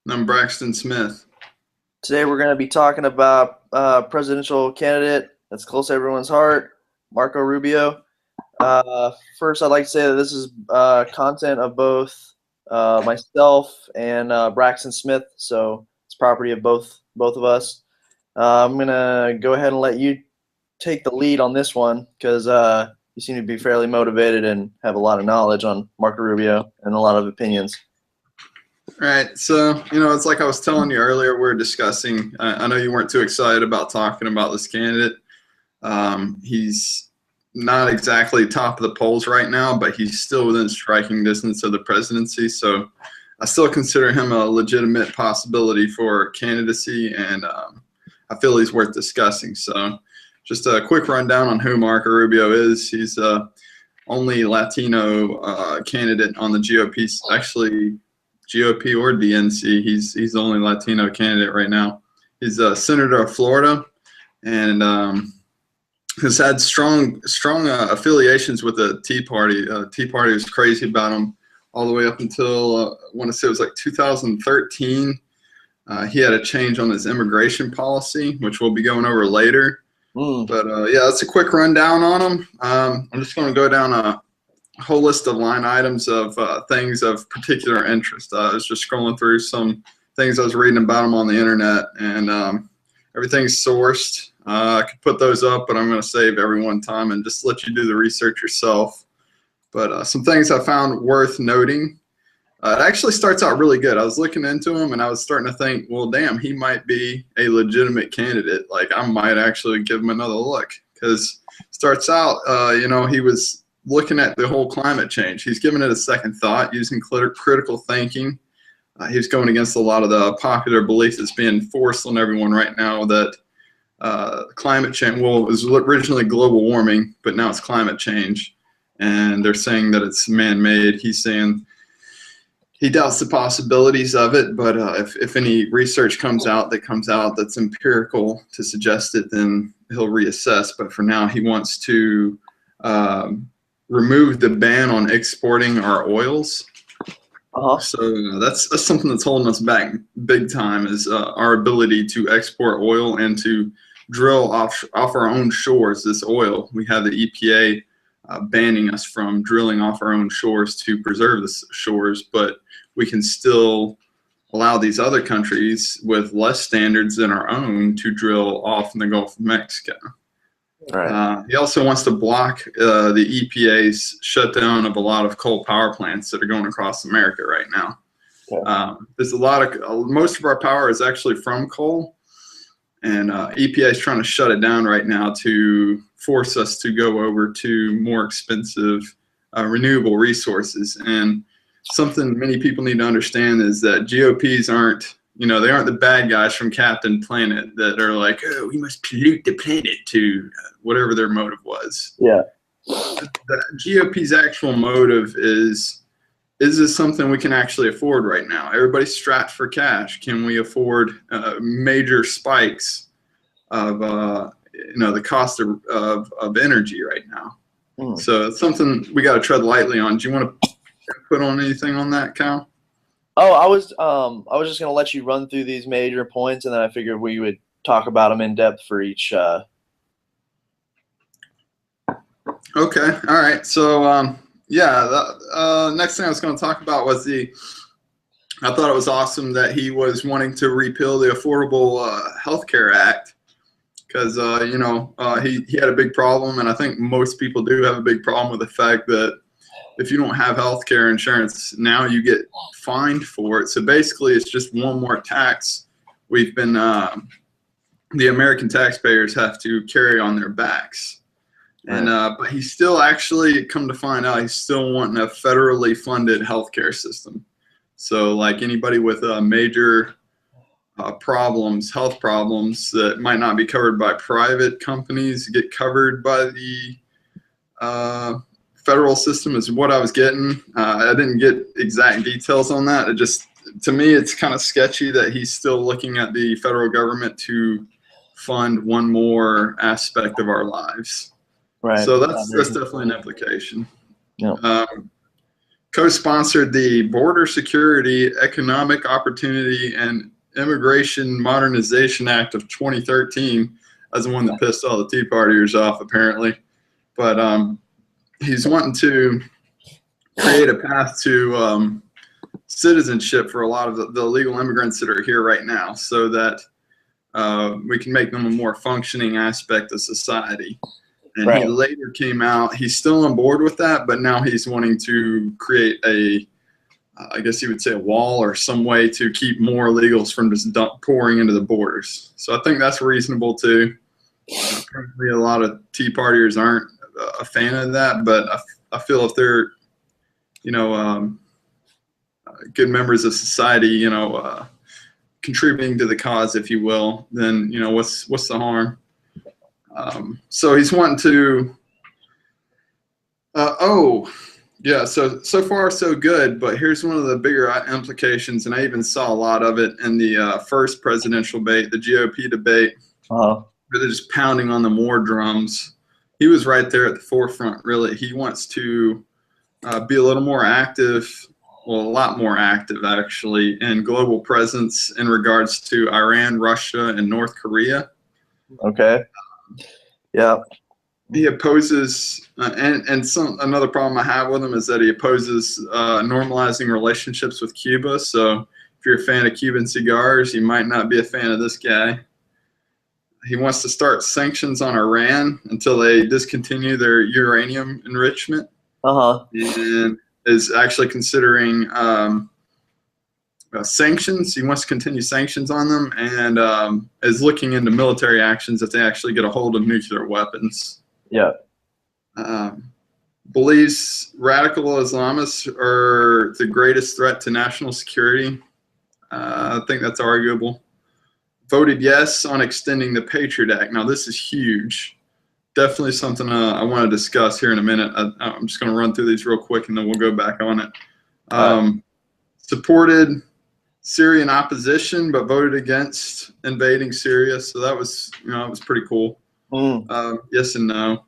I'm Braxton Smith. Today we're going to be talking about presidential candidate that's close to everyone's heart, Marco Rubio. First, I'd like to say that this is content of both myself and Braxton Smith, so it's property of both of us. I'm gonna go ahead and let you take the lead on this one because you seem to be fairly motivated and have a lot of knowledge on Marco Rubio and a lot of opinions. Right. So, it's like I was telling you earlier, we're discussing. I know you weren't too excited about talking about this candidate. He's not exactly top of the polls right now, but he's still within striking distance of the presidency. So I still consider him a legitimate possibility for candidacy, and I feel he's worth discussing. So just a quick rundown on who Marco Rubio is. He's only Latino candidate on the GOP, actually GOP or DNC. He's the only Latino candidate right now. He's a senator of Florida, and has had strong affiliations with the Tea Party. Tea Party was crazy about him all the way up until I want to say it was like 2013. He had a change on his immigration policy, which we'll be going over later. But yeah, that's a quick rundown on him. I'm just going to go down a whole list of line items of things of particular interest. I was just scrolling through some things I was reading about him on the internet, and everything's sourced. I could put those up, but I'm going to save everyone time and just let you do the research yourself. But some things I found worth noting. It actually starts out really good. I was looking into him, and I was starting to think, well, damn, he might be a legitimate candidate. Like, I might actually give him another look, because starts out, he was looking at the whole climate change. He's given it a second thought, using critical thinking. He's going against a lot of the popular beliefs that's being forced on everyone right now that climate change, well, it was originally global warming, but now it's climate change. And they're saying that it's man-made. He's saying he doubts the possibilities of it, but if any research comes out that's empirical to suggest it, then he'll reassess. But for now, he wants to remove the ban on exporting our oils. So that's something that's holding us back big time, is our ability to export oil and to drill off our own shores this oil. We have the EPA banning us from drilling off our own shores to preserve the shores, but we can still allow these other countries with less standards than our own to drill off in the Gulf of Mexico. Right. He also wants to block the EPA's shutdown of a lot of coal power plants that are going across America right now. Okay. There's a lot of most of our power is actually from coal, and EPA is trying to shut it down right now to force us to go over to more expensive renewable resources. And something many people need to understand is that GOPs aren't, they aren't the bad guys from Captain Planet that are like, oh, we must pollute the planet to whatever their motive was. Yeah. The GOP's actual motive is this something we can actually afford right now? Everybody's strapped for cash. Can we afford major spikes of, the cost of energy right now? So it's something we got to tread lightly on. Do you want to put on anything on that, Cal? Oh, I was just gonna let you run through these major points, and then I figured we would talk about them in depth for each. Okay, all right. So yeah, the next thing I was going to talk about was I thought it was awesome that he was wanting to repeal the Affordable Health Care Act, because he had a big problem, and I think most people do have a big problem with the fact that if you don't have health care insurance now, you get fined for it. So basically, it's just one more tax we've been the American taxpayers have to carry on their backs. And but he's still, actually, come to find out, he's still wanting a federally funded healthcare system. So like anybody with major health problems that might not be covered by private companies, get covered by the federal system, is what I was getting. I didn't get exact details on that. It just, to me, it's kind of sketchy that he's still looking at the federal government to fund one more aspect of our lives. Right. So that's definitely an implication. Yeah. co-sponsored the Border Security, Economic Opportunity, and Immigration Modernization Act of 2013. As the one that pissed all the Tea Partiers off, apparently. But he's wanting to create a path to citizenship for a lot of the illegal immigrants that are here right now, so that we can make them a more functioning aspect of society. And Right. he later came out, he's still on board with that, but now he's wanting to create a, I guess you would say, a wall or some way to keep more illegals from just pouring into the borders. So I think that's reasonable too. Apparently a lot of Tea Partiers aren't a fan of that, but I feel if they're, good members of society, contributing to the cause, if you will, then, what's the harm? So he's wanting to, so far so good, but here's one of the bigger implications, and I even saw a lot of it in the first presidential debate, the GOP debate, where they're just pounding on the war drums. He was right there at the forefront, really. He wants to be a little more active, well, a lot more active, actually, in global presence in regards to Iran, Russia, and North Korea. Okay. Yeah. He opposes, another problem I have with him is that he opposes normalizing relationships with Cuba. So if you're a fan of Cuban cigars, you might not be a fan of this guy. He wants to start sanctions on Iran until they discontinue their uranium enrichment. And is actually considering sanctions. He wants to continue sanctions on them, and is looking into military actions if they actually get a hold of nuclear weapons. Yeah. Believes radical Islamists are the greatest threat to national security. I think that's arguable. Voted yes on extending the Patriot Act. Now, this is huge. Definitely something I want to discuss here in a minute. I'm just going to run through these real quick, and then we'll go back on it. Supported Syrian opposition, but voted against invading Syria. So that was, it was pretty cool. Yes and no.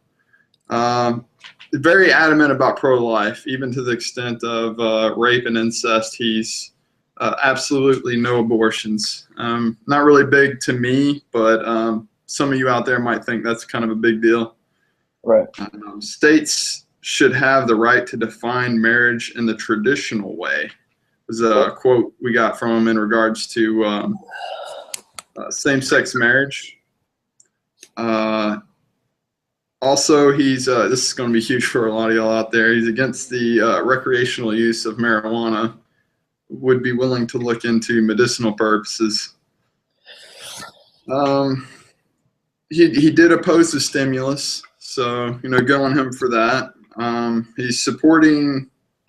Very adamant about pro-life, even to the extent of rape and incest. He's absolutely no abortions. Not really big to me, but some of you out there might think that's kind of a big deal. Right. States should have the right to define marriage in the traditional way. Was a quote we got from him in regards to same-sex marriage. Also, he's this is going to be huge for a lot of y'all out there. He's against the recreational use of marijuana. Would be willing to look into medicinal purposes. He did oppose the stimulus, so good on him for that. He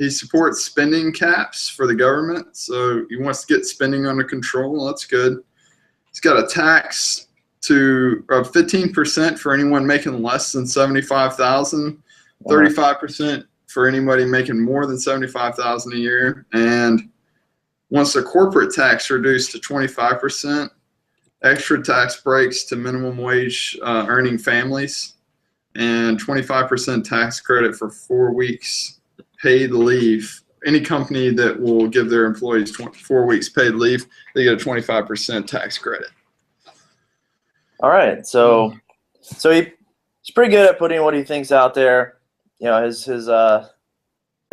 supports spending caps for the government, so he wants to get spending under control. That's good. He's got a tax to 15% for anyone making less than $75,000, 35% for anybody making more than $75,000 a year, and wants the corporate tax reduced to 25%. Extra tax breaks to minimum wage earning families, and 25% tax credit for 4 weeks paid leave. Any company that will give their employees 4 weeks paid leave, they get a 25% tax credit. All right, so he's pretty good at putting what he thinks out there. His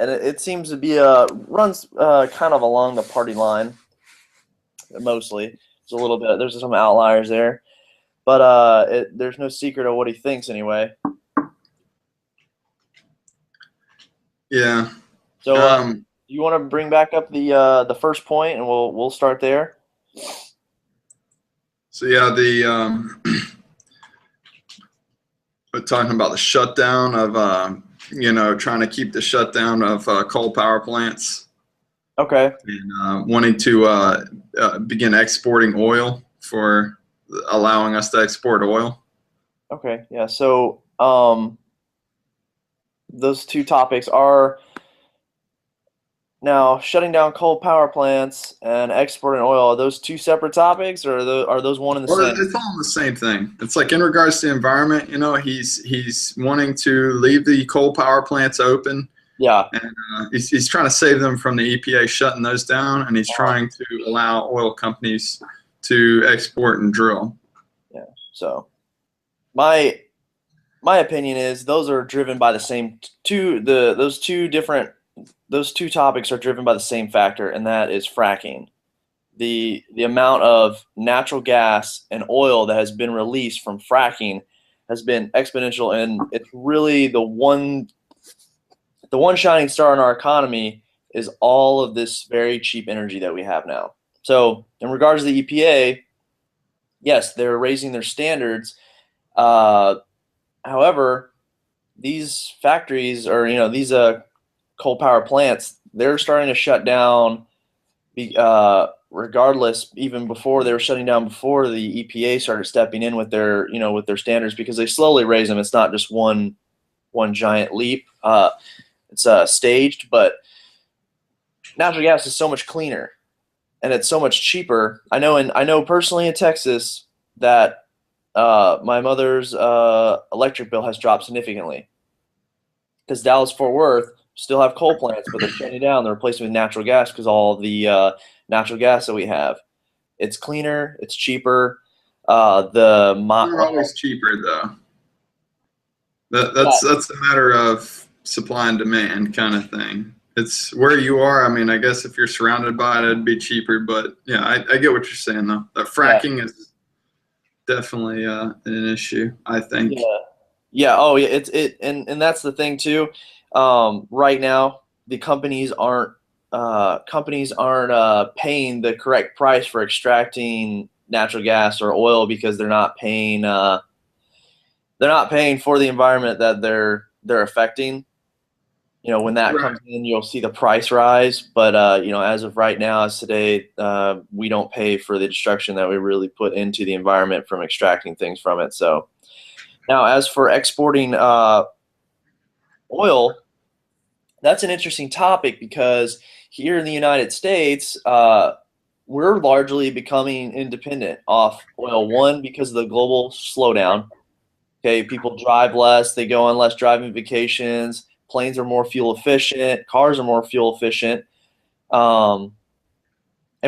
and it seems to be runs kind of along the party line mostly. There's a little bit. There's some outliers there, but there's no secret of what he thinks anyway. Yeah. So you want to bring back up the first point, and we'll start there. So yeah, we're talking about the shutdown of trying to keep the shutdown of coal power plants. Okay. And wanting to begin exporting oil, for allowing us to export oil. Okay. Yeah. So those two topics are now shutting down coal power plants and exporting oil. Are those two separate topics, or are those one and the same? It's all the same thing. It's like in regards to the environment, he's wanting to leave the coal power plants open Yeah. And he's trying to save them from the EPA shutting those down, and he's trying to allow oil companies to export and drill. Yeah. So my opinion is those are driven by the same those two topics are driven by the same factor, and that is fracking. The amount of natural gas and oil that has been released from fracking has been exponential, and it's really the one shining star in our economy is all of this very cheap energy that we have now. So in regards to the EPA, yes, they're raising their standards. However, these factories or these coal power plants, they're starting to shut down. Regardless, even before they were shutting down, before the EPA started stepping in with their with their standards, because they slowly raise them. It's not just one giant leap. It's staged, but natural gas is so much cleaner and it's so much cheaper. I know personally in Texas that my mother's electric bill has dropped significantly because Dallas Fort Worth still have coal plants, but they're shutting down. They're replacing with natural gas because all the natural gas that we have, it's cleaner, it's cheaper. They're always cheaper though. That's a matter of supply and demand kind of thing. It's where you are. I mean, I guess if you're surrounded by it, it'd be cheaper. But yeah, I get what you're saying though. That fracking is definitely an issue, I think. Yeah. Oh, yeah. And that's the thing too. Right now, the companies aren't paying the correct price for extracting natural gas or oil because they're not paying for the environment that they're affecting. When that comes in, you'll see the price rise. But as of right now, as today, we don't pay for the destruction that we really put into the environment from extracting things from it. So now, as for exporting oil, that's an interesting topic because here in the United States, we're largely becoming independent off oil. One, because of the global slowdown. Okay, people drive less, they go on less driving vacations, planes are more fuel efficient, cars are more fuel efficient, and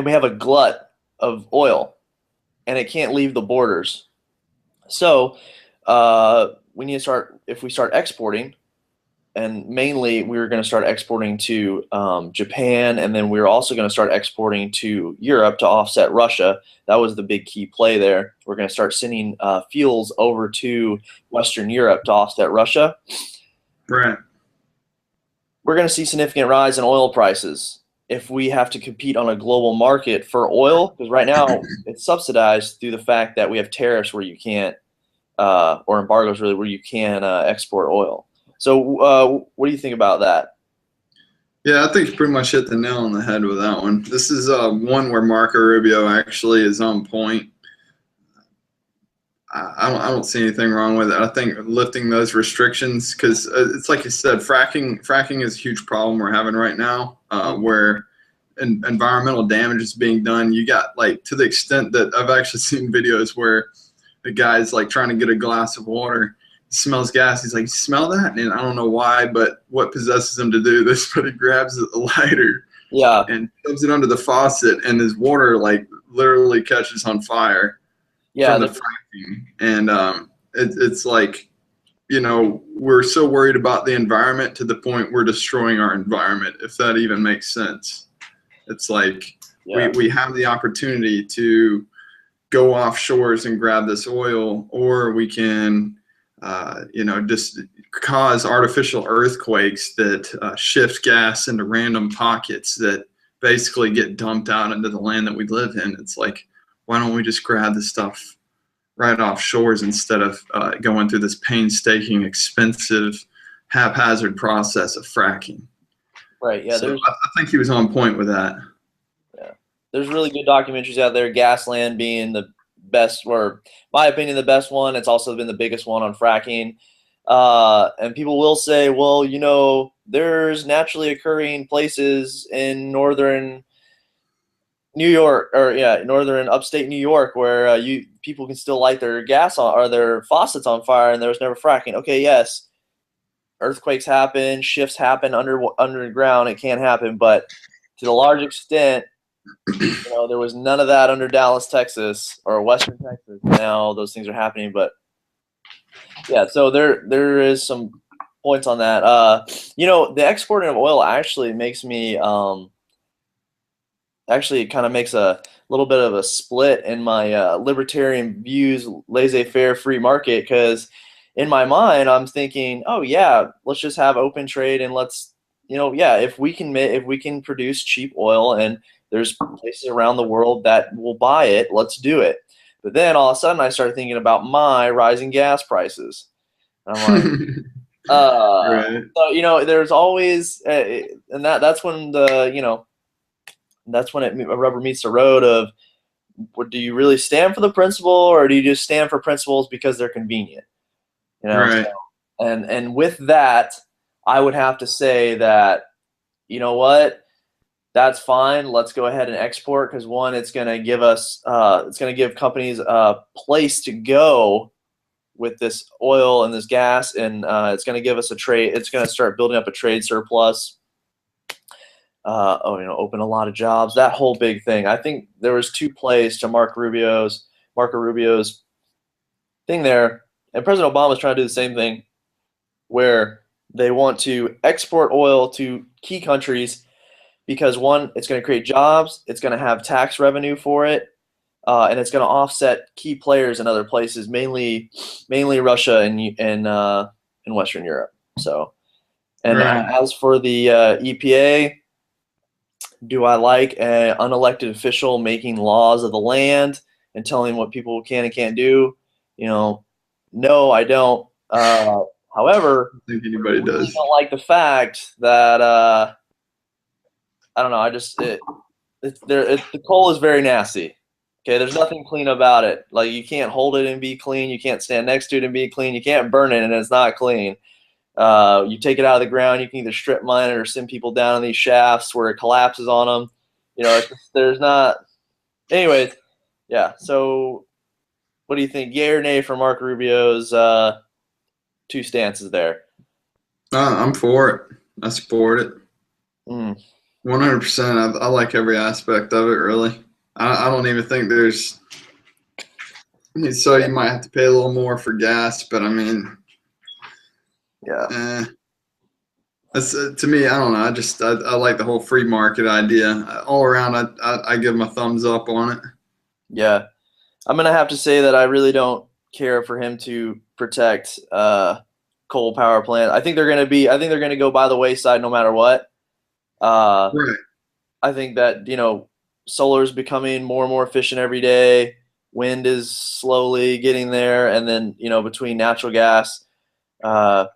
we have a glut of oil, and it can't leave the borders. So we need to start, if we start exporting, and mainly we were going to start exporting to Japan, and then we were also going to start exporting to Europe to offset Russia. That was the big key play there. We're going to start sending fuels over to Western Europe to offset Russia. Right. We're going to see significant rise in oil prices if we have to compete on a global market for oil, because right now it's subsidized through the fact that we have tariffs where you can't, or embargoes really, where you can export oil. So what do you think about that? Yeah, I think you pretty much hit the nail on the head with that one. This is one where Marco Rubio actually is on point. I don't see anything wrong with it. I think lifting those restrictions, because it's like you said, fracking is a huge problem we're having right now, where environmental damage is being done. You got, like, to the extent that I've actually seen videos where the guy's like trying to get a glass of water. He smells gas. He's like, smell that? And I don't know why, but what possesses him to do this, but he grabs a lighter and shoves it under the faucet, and his water like literally catches on fire from the fracking. And it's like, we're so worried about the environment to the point we're destroying our environment, if that even makes sense. It's like we have the opportunity to go offshores and grab this oil, or we can just cause artificial earthquakes that shift gas into random pockets that basically get dumped out into the land that we live in. It's like, why don't we just grab this stuff right off shores instead of going through this painstaking, expensive, haphazard process of fracking? Right. Yeah. So I think he was on point with that. Yeah. There's really good documentaries out there. Gasland being the best, or my opinion, the best one. It's also been the biggest one on fracking. And people will say, well, there's naturally occurring places in northern New York, or northern upstate New York, where people can still light their gas on, or their faucets on fire, and there was never fracking. Okay, yes, earthquakes happen, shifts happen underground. It can happen, but to the large extent, there was none of that under Dallas, Texas, or Western Texas. Now those things are happening, but yeah. So there is some points on that. The exporting of oil actually makes me actually kind of makes a little bit of a split in my libertarian views, laissez-faire free market, because in my mind I'm thinking, oh yeah, let's just have open trade and let's if we can produce cheap oil and there's places around the world that will buy it, let's do it. But then all of a sudden I started thinking about my rising gas prices. And I'm like, Right. so there's always and that's when it rubber meets the road of, do you really stand for the principle, or do you just stand for principles because they're convenient? Right. So, and with that, I would have to say that, you know what, that's fine. Let's go ahead and export, because one, it's going to give companies a place to go with this oil and this gas, and it's going to give us a trade. It's going to start building up a trade surplus. Open a lot of jobs. That whole big thing. I think there was two plays to Marco Rubio's thing there, and President Obama is trying to do the same thing, where they want to export oil to key countries because, one, it's going to create jobs, it's going to have tax revenue for it, and it's going to offset key players in other places, mainly Russia and Western Europe. So, and Right. as for the EPA. Do I like an unelected official making laws of the land and telling what people can and can't do? No, I don't. However, I think I anybody really does. don't like the fact that I don't know. The coal is very nasty. Okay, there's nothing clean about it. Like, you can't hold it and be clean. You can't stand next to it and be clean. You can't burn it and it's not clean. You take it out of the ground, you can either strip mine it or send people down in these shafts where it collapses on them. There's not. Anyways, yeah. So, what do you think? Yay or nay for Mark Rubio's two stances there? I'm for it. I support it. Mm. 100%. I like every aspect of it, really. I don't even think there's. So you might have to pay a little more for gas, but I mean, Yeah. That's, to me, I don't know. I like the whole free market idea. All around, I give them a thumbs up on it. Yeah. I'm gonna have to say that I really don't care for him to protect coal power plant. I think they're gonna go by the wayside no matter what. Uh, Right. I think that solar is becoming more and more efficient every day. Wind is slowly getting there, and then between natural gas. But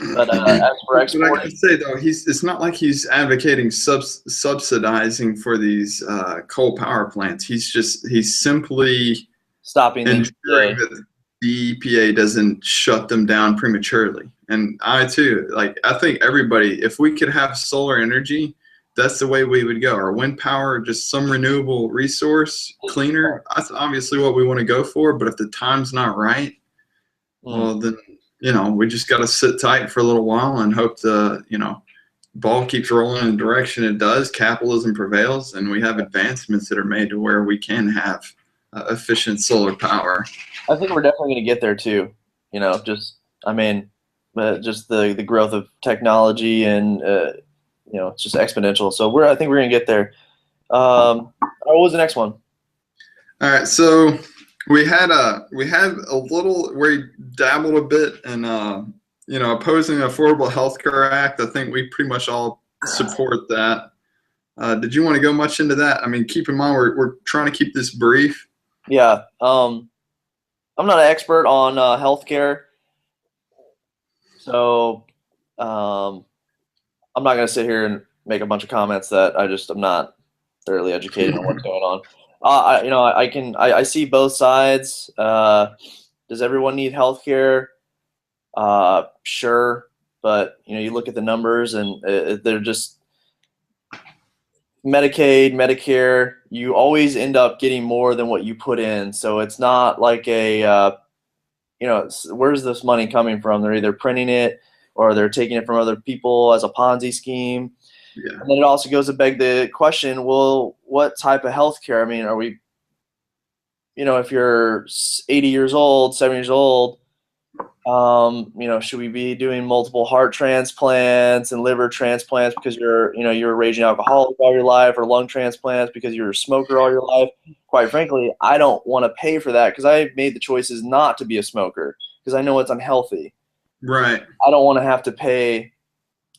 as for But I gotta exporting, say though, it's not like he's advocating subsidizing for these coal power plants. He's simply stopping the ensuring EPA. that the EPA doesn't shut them down prematurely. And I too, I think everybody, if we could have solar energy, that's the way we would go. Or wind power, just some renewable resource, cleaner. That's obviously what we want to go for. But if the time's not right, Mm. well then we just got to sit tight for a little while and hope the ball keeps rolling in the direction it does. Capitalism prevails, and we have advancements that are made to where we can have efficient solar power. I think we're definitely going to get there too. Just the growth of technology and it's just exponential. So I think we're going to get there. What was the next one? All right, so we had a little where he dabbled a bit in opposing the Affordable Health Care Act. I think we pretty much all support that. Did you want to go much into that? I mean, keep in mind we're trying to keep this brief. Yeah. I'm not an expert on healthcare, so I'm not going to sit here and make a bunch of comments that I'm not thoroughly educated on what's going on. I see both sides. Does everyone need healthcare? Sure, but you look at the numbers and they're just Medicaid, Medicare. You always end up getting more than what you put in, so it's not like where's this money coming from? They're either printing it or they're taking it from other people as a Ponzi scheme. Yeah. And then it also goes to beg the question, well, what type of healthcare? I mean, are we, if you're 80 years old, 70 years old, should we be doing multiple heart transplants and liver transplants because you're a raging alcoholic all your life, or lung transplants because you're a smoker all your life? Quite frankly, I don't want to pay for that because I made the choices not to be a smoker because I know it's unhealthy. Right. I don't want to have to pay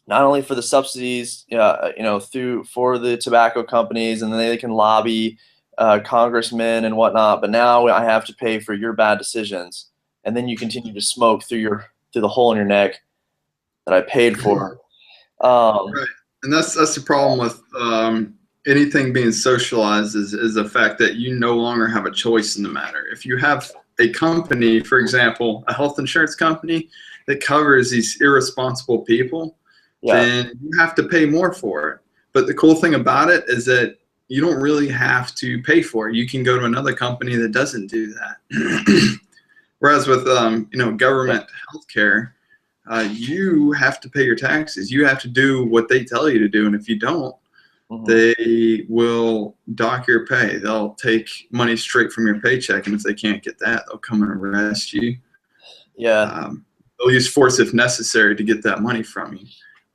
not only for the subsidies, for the tobacco companies, and then they can lobby congressmen and whatnot, but now I have to pay for your bad decisions. And then you continue to smoke through the hole in your neck that I paid for. Right. And that's the problem with anything being socialized is the fact that you no longer have a choice in the matter. If you have a company, for example, a health insurance company that covers these irresponsible people, then you have to pay more for it. But the cool thing about it is that you don't really have to pay for it. You can go to another company that doesn't do that. Whereas with government healthcare, you have to pay your taxes. You have to do what they tell you to do, and if you don't, they will dock your pay. They'll take money straight from your paycheck, and if they can't get that, they'll come and arrest you. Yeah. They'll use force if necessary to get that money from you.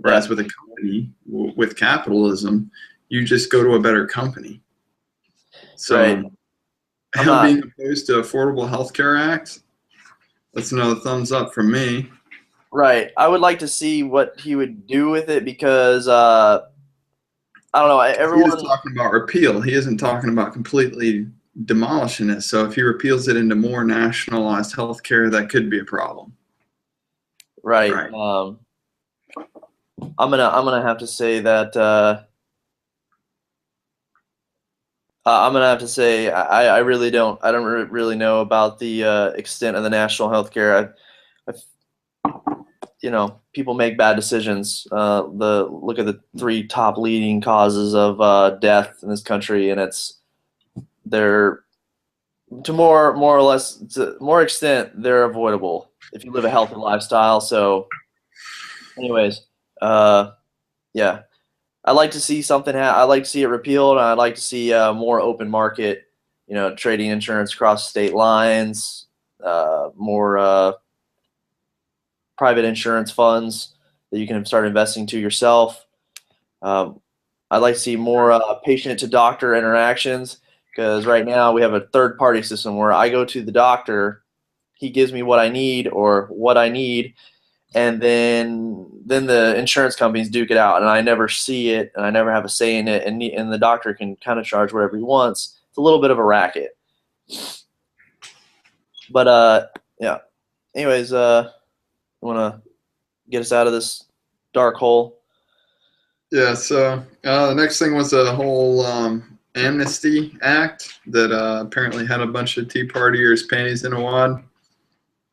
Whereas with a company, with capitalism, you just go to a better company. So him being opposed to Affordable Health Care Act, that's another thumbs up from me. Right. I would like to see what he would do with it because I don't know. Everyone He's talking about repeal. He isn't talking about completely demolishing it. So if he repeals it into more nationalized health care, that could be a problem. Right. I'm gonna have to say that I'm gonna have to say I really don't really know about the extent of the national health care. People make bad decisions. Look at the 3 top leading causes of death in this country, and they're to more extent they're avoidable if you live a healthy lifestyle. So, anyways, yeah, I'd like to see something. I'd like to see it repealed, and I'd like to see more open market, trading insurance across state lines, more private insurance funds that you can start investing to yourself. I'd like to see more patient-to-doctor interactions because right now we have a third-party system where I go to the doctor, he gives me what I need, and then the insurance companies duke it out, and I never see it, and I never have a say in it, and the doctor can kind of charge whatever he wants. It's a little bit of a racket. But yeah. Anyways, you want to get us out of this dark hole? Yeah. So the next thing was a whole amnesty act that apparently had a bunch of Tea Partiers' panties in a wad.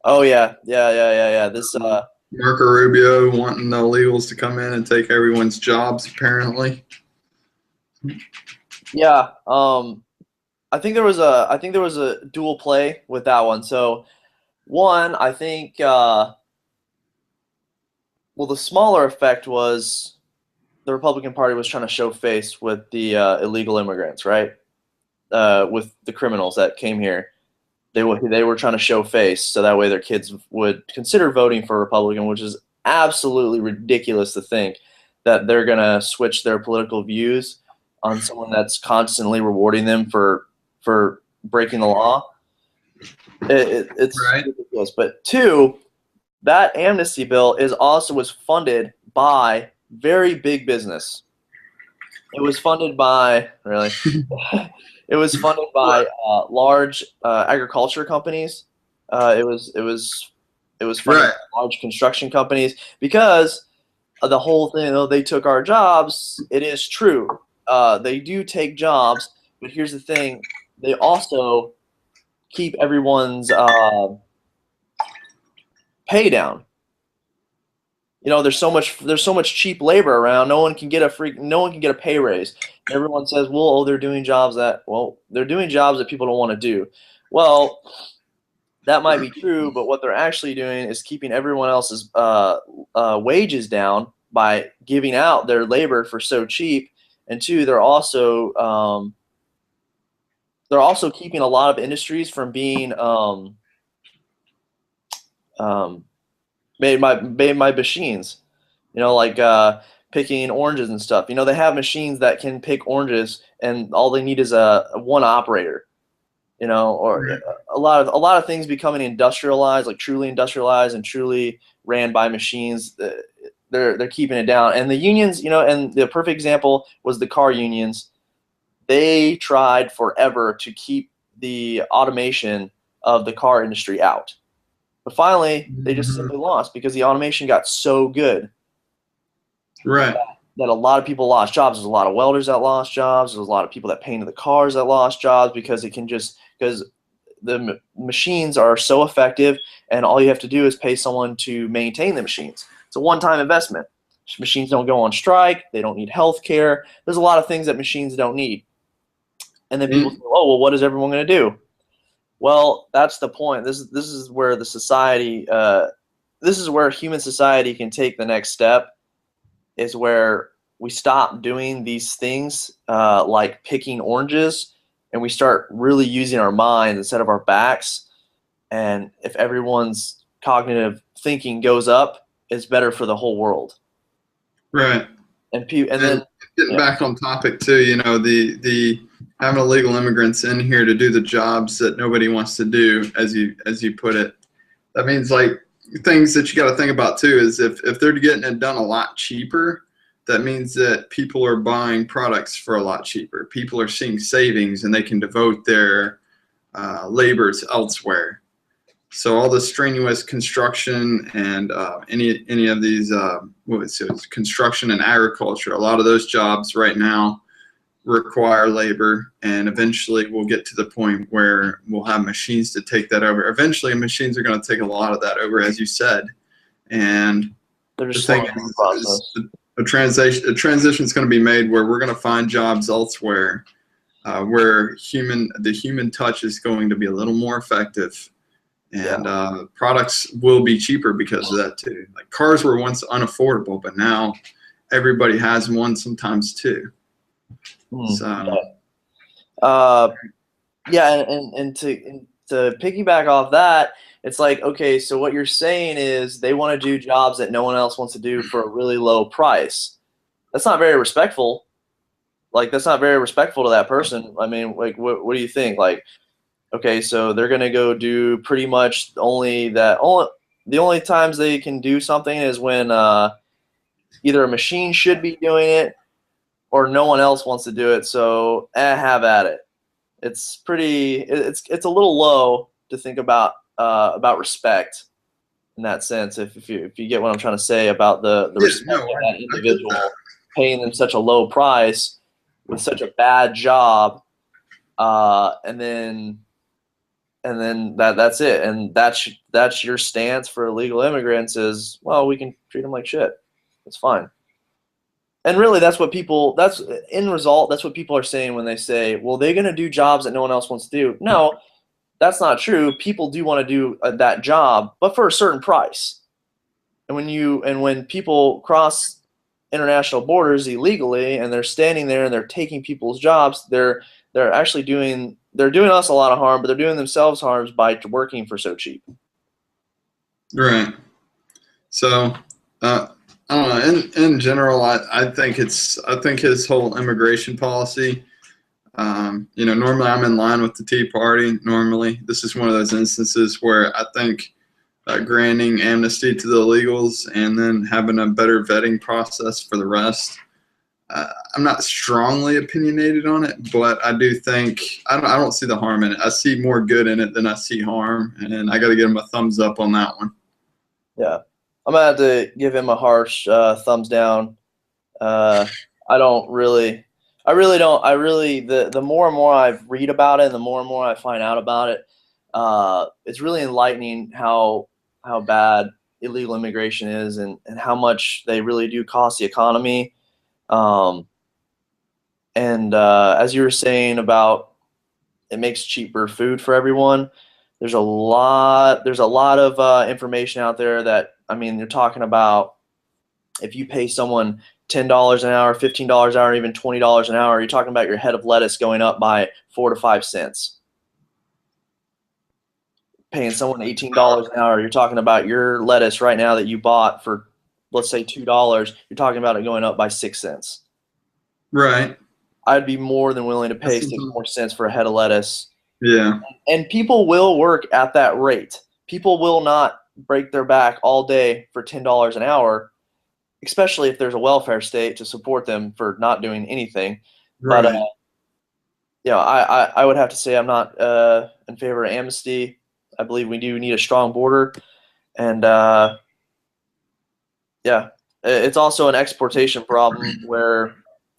Oh yeah. This Marco Rubio wanting the illegals to come in and take everyone's jobs, apparently. Yeah. I think there was a dual play with that one. So one, I think the smaller effect was the Republican Party was trying to show face with the illegal immigrants, right? With the criminals that came here. They were trying to show face so that way their kids would consider voting for Republican, which is absolutely ridiculous to think that they're going to switch their political views on someone that's constantly rewarding them for breaking the law. It's right. ridiculous. But 2, that amnesty bill was funded by very big business. It was funded by It was funded by large agriculture companies. It was funded by large construction companies because of the whole thing. Though they took our jobs, it is true. They do take jobs, but here's the thing: they also keep everyone's pay down. There's so much cheap labor around. No one can get a pay raise. Everyone says, "Well, they're doing jobs that people don't want to do." Well, that might be true, but what they're actually doing is keeping everyone else's wages down by giving out their labor for so cheap. And two, they're also keeping a lot of industries from being made by machines. You know, like picking oranges and stuff. You know, they have machines that can pick oranges, and all they need is one operator. You know, or a lot of things becoming industrialized, like truly industrialized and truly ran by machines. They're keeping it down. And the unions, you know, and the perfect example was the car unions. They tried forever to keep the automation of the car industry out. But finally, they just simply lost because the automation got so good. Right. That a lot of people lost jobs. There's a lot of welders that lost jobs. There's a lot of people that painted the cars that lost jobs because the machines are so effective, and all you have to do is pay someone to maintain the machines. It's a one-time investment. Machines don't go on strike. They don't need health care. There's a lot of things that machines don't need. And then people say, oh, well, what is everyone going to do? Well, that's the point. This is where the society, this is where human society can take the next step, is where we stop doing these things like picking oranges, and we start really using our minds instead of our backs. And if everyone's cognitive thinking goes up, it's better for the whole world. Right. And then getting back on topic too, you know, the having illegal immigrants in here to do the jobs that nobody wants to do, as you put it. That means, like, things that you got to think about too is if they're getting it done a lot cheaper, that means that people are buying products for a lot cheaper. People are seeing savings, and they can devote their labors elsewhere. So all the strenuous construction and any of these construction and agriculture, a lot of those jobs right now require labor, and eventually we'll get to the point where we'll have machines to take that over. Eventually, machines are going to take a lot of that over, as you said, and they're just the thing slowing the process. a transition is going to be made where we're going to find jobs elsewhere where the human touch is going to be a little more effective, and products will be cheaper because of that too. Like, cars were once unaffordable, but now everybody has one, sometimes two. So and to piggyback off that, it's like, okay, so what you're saying is they want to do jobs that no one else wants to do for a really low price. That's not very respectful. Like, that's not very respectful to that person. I mean, like, what do you think? Like, okay, so they're gonna go do pretty much the only times they can do something is when either a machine should be doing it or no one else wants to do it. So have at it. It's a little low to think about respect in that sense. If you get what I'm trying to say about the respect of that individual, paying them such a low price with such a bad job, and then that's it. And that's your stance for illegal immigrants is, well, we can treat them like shit. It's fine. And really, that's what people are saying when they say, well, they're going to do jobs that no one else wants to do. No, that's not true. People do want to do that job, but for a certain price. And when people cross international borders illegally and they're standing there and they're taking people's jobs, they're actually doing us a lot of harm, but they're doing themselves harms by working for so cheap. Right. So I don't know. In general, I think his whole immigration policy. Normally I'm in line with the Tea Party. Normally, this is one of those instances where I think granting amnesty to the illegals and then having a better vetting process for the rest. I'm not strongly opinionated on it, but I do think I don't see the harm in it. I see more good in it than I see harm, and I got to give him a thumbs up on that one. Yeah. I'm gonna have to give him a harsh thumbs down. The more and more I read about it, and the more and more I find out about it, it's really enlightening how bad illegal immigration is, and how much they really do cost the economy. As you were saying about, it makes cheaper food for everyone. there's a lot of information out there that, I mean, you're talking about if you pay someone $10 an hour, $15 an hour, even $20 an hour, you're talking about your head of lettuce going up by 4 to 5 cents. Paying someone $18 an hour, you're talking about your lettuce right now that you bought for, let's say, $2, you're talking about it going up by 6 cents. Right. I'd be more than willing to pay 6 more cents for a head of lettuce. Yeah. And people will work at that rate. People will not break their back all day for $10 an hour, especially if there's a welfare state to support them for not doing anything. Right. But I would have to say I'm not in favor of amnesty. I believe we do need a strong border, and it's also an exportation problem where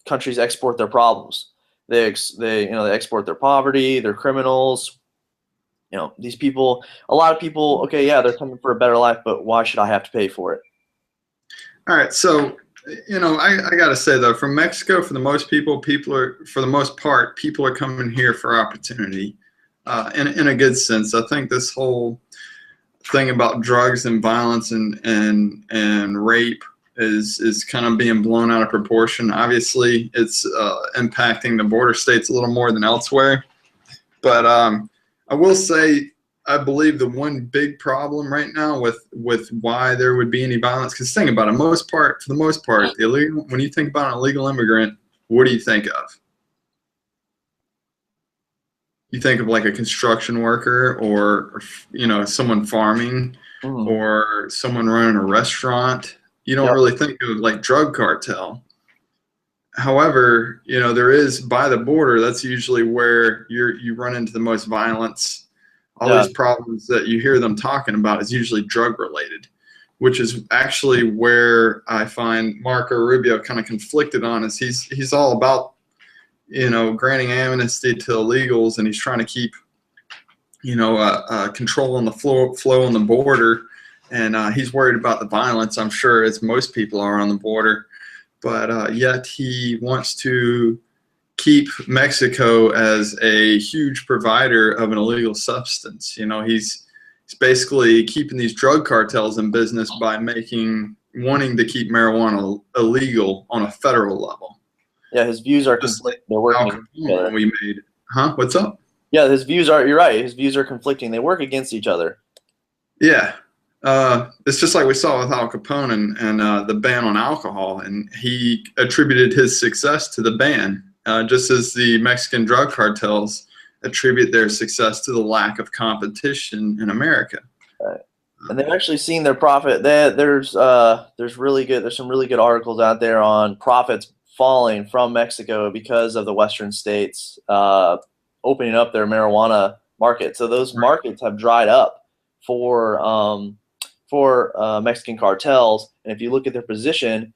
countries export their problems. They export their poverty, their criminals. These people, a lot of people, okay, yeah, they're coming for a better life, but why should I have to pay for it? All right, so I got to say though, from Mexico, for the most part, people are coming here for opportunity. In a good sense, I think this whole thing about drugs and violence and rape is kind of being blown out of proportion. Obviously, it's impacting the border states a little more than elsewhere, but I will say, I believe the one big problem right now with why there would be any violence, because think about it, for the most part, when you think about an illegal immigrant, what do you think of? You think of like a construction worker or someone farming or someone running a restaurant. You don't really think of like drug cartel. However, there is by the border, that's usually where you run into the most violence. All these problems that you hear them talking about is usually drug related, which is actually where I find Marco Rubio kind of conflicted on. Is he's all about granting amnesty to illegals, and he's trying to keep control on the flow on the border, and he's worried about the violence, I'm sure, as most people are on the border, but yet he wants to keep Mexico as a huge provider of an illegal substance. He's basically keeping these drug cartels in business by wanting to keep marijuana illegal on a federal level. Yeah, his views are conflicting. They're working together. What's up? Yeah, you're right. His views are conflicting. They work against each other. Yeah. It's just like we saw with Al Capone and the ban on alcohol, and he attributed his success to the ban. Just as the Mexican drug cartels attribute their success to the lack of competition in America. Right. And they've actually seen their profit. There's some really good articles out there on profits falling from Mexico because of the Western states opening up their marijuana market. So those markets have dried up for Mexican cartels. And if you look at their position,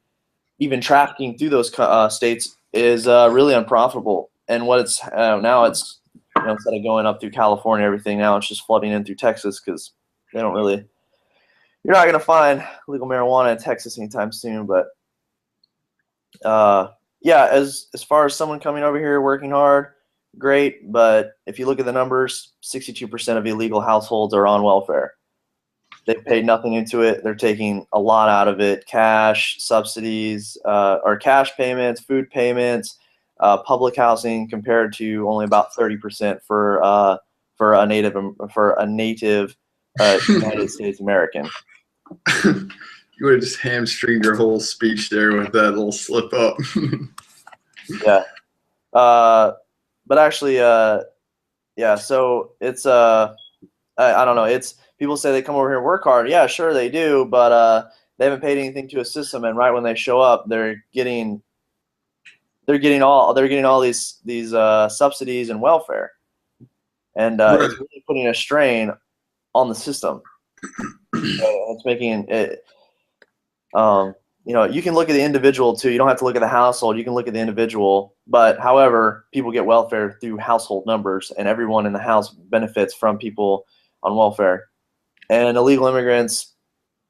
even trafficking through those states is really unprofitable. And what it's now, it's instead of going up through California, everything now it's just flooding in through Texas, because they don't really. You're not going to find legal marijuana in Texas anytime soon. But as far as someone coming over here working hard, great. But if you look at the numbers, 62% of illegal households are on welfare. They've paid nothing into it. They're taking a lot out of it: cash, subsidies, or cash payments, food payments, public housing, compared to only about 30% for a native United States American. You would have just hamstringed your whole speech there with that little slip up. Yeah. But actually, so it's I don't know. It's people say they come over here and work hard. Yeah, sure they do, but they haven't paid anything to a system, and right when they show up, they're getting all these subsidies and welfare, and it's really putting a strain on the system. It's making it. You can look at the individual too. You don't have to look at the household. You can look at the individual. But however, people get welfare through household numbers, and everyone in the house benefits from people on welfare. And illegal immigrants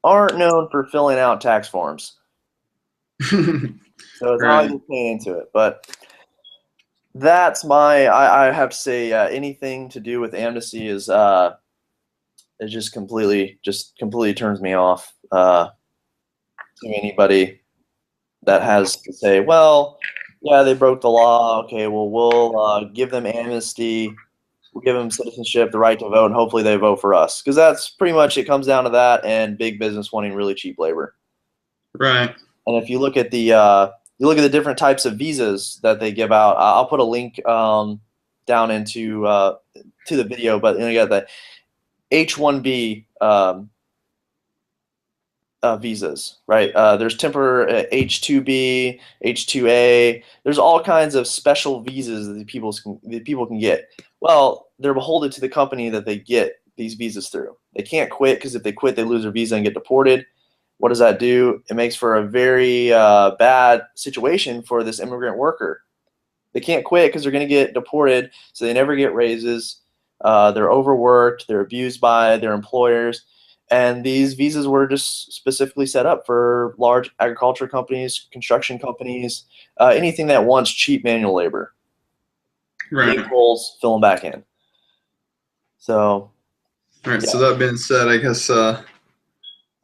aren't known for filling out tax forms. So it's not like they're paying into it. But that's I have to say, anything to do with amnesty is it just completely turns me off to anybody that has to say, well, yeah, they broke the law. Okay, well, we'll give them amnesty. We'll give them citizenship, the right to vote, and hopefully they vote for us. Because that's pretty much, it comes down to that and big business wanting really cheap labor. Right. And if you look at the different types of visas that they give out, I'll put a link down into to the video. But you got the H-1B visas, right? There's temporary H-2B, H-2A. There's all kinds of special visas that people can get. Well, they're beholden to the company that they get these visas through. They can't quit, because if they quit, they lose their visa and get deported. What does that do? It makes for a very bad situation for this immigrant worker. They can't quit because they're going to get deported, so they never get raises. They're overworked. They're abused by their employers. And these visas were just specifically set up for large agriculture companies, construction companies, anything that wants cheap manual labor. Right. Big holes, fill them back in. So, all right. yeah. So that being said, I guess, like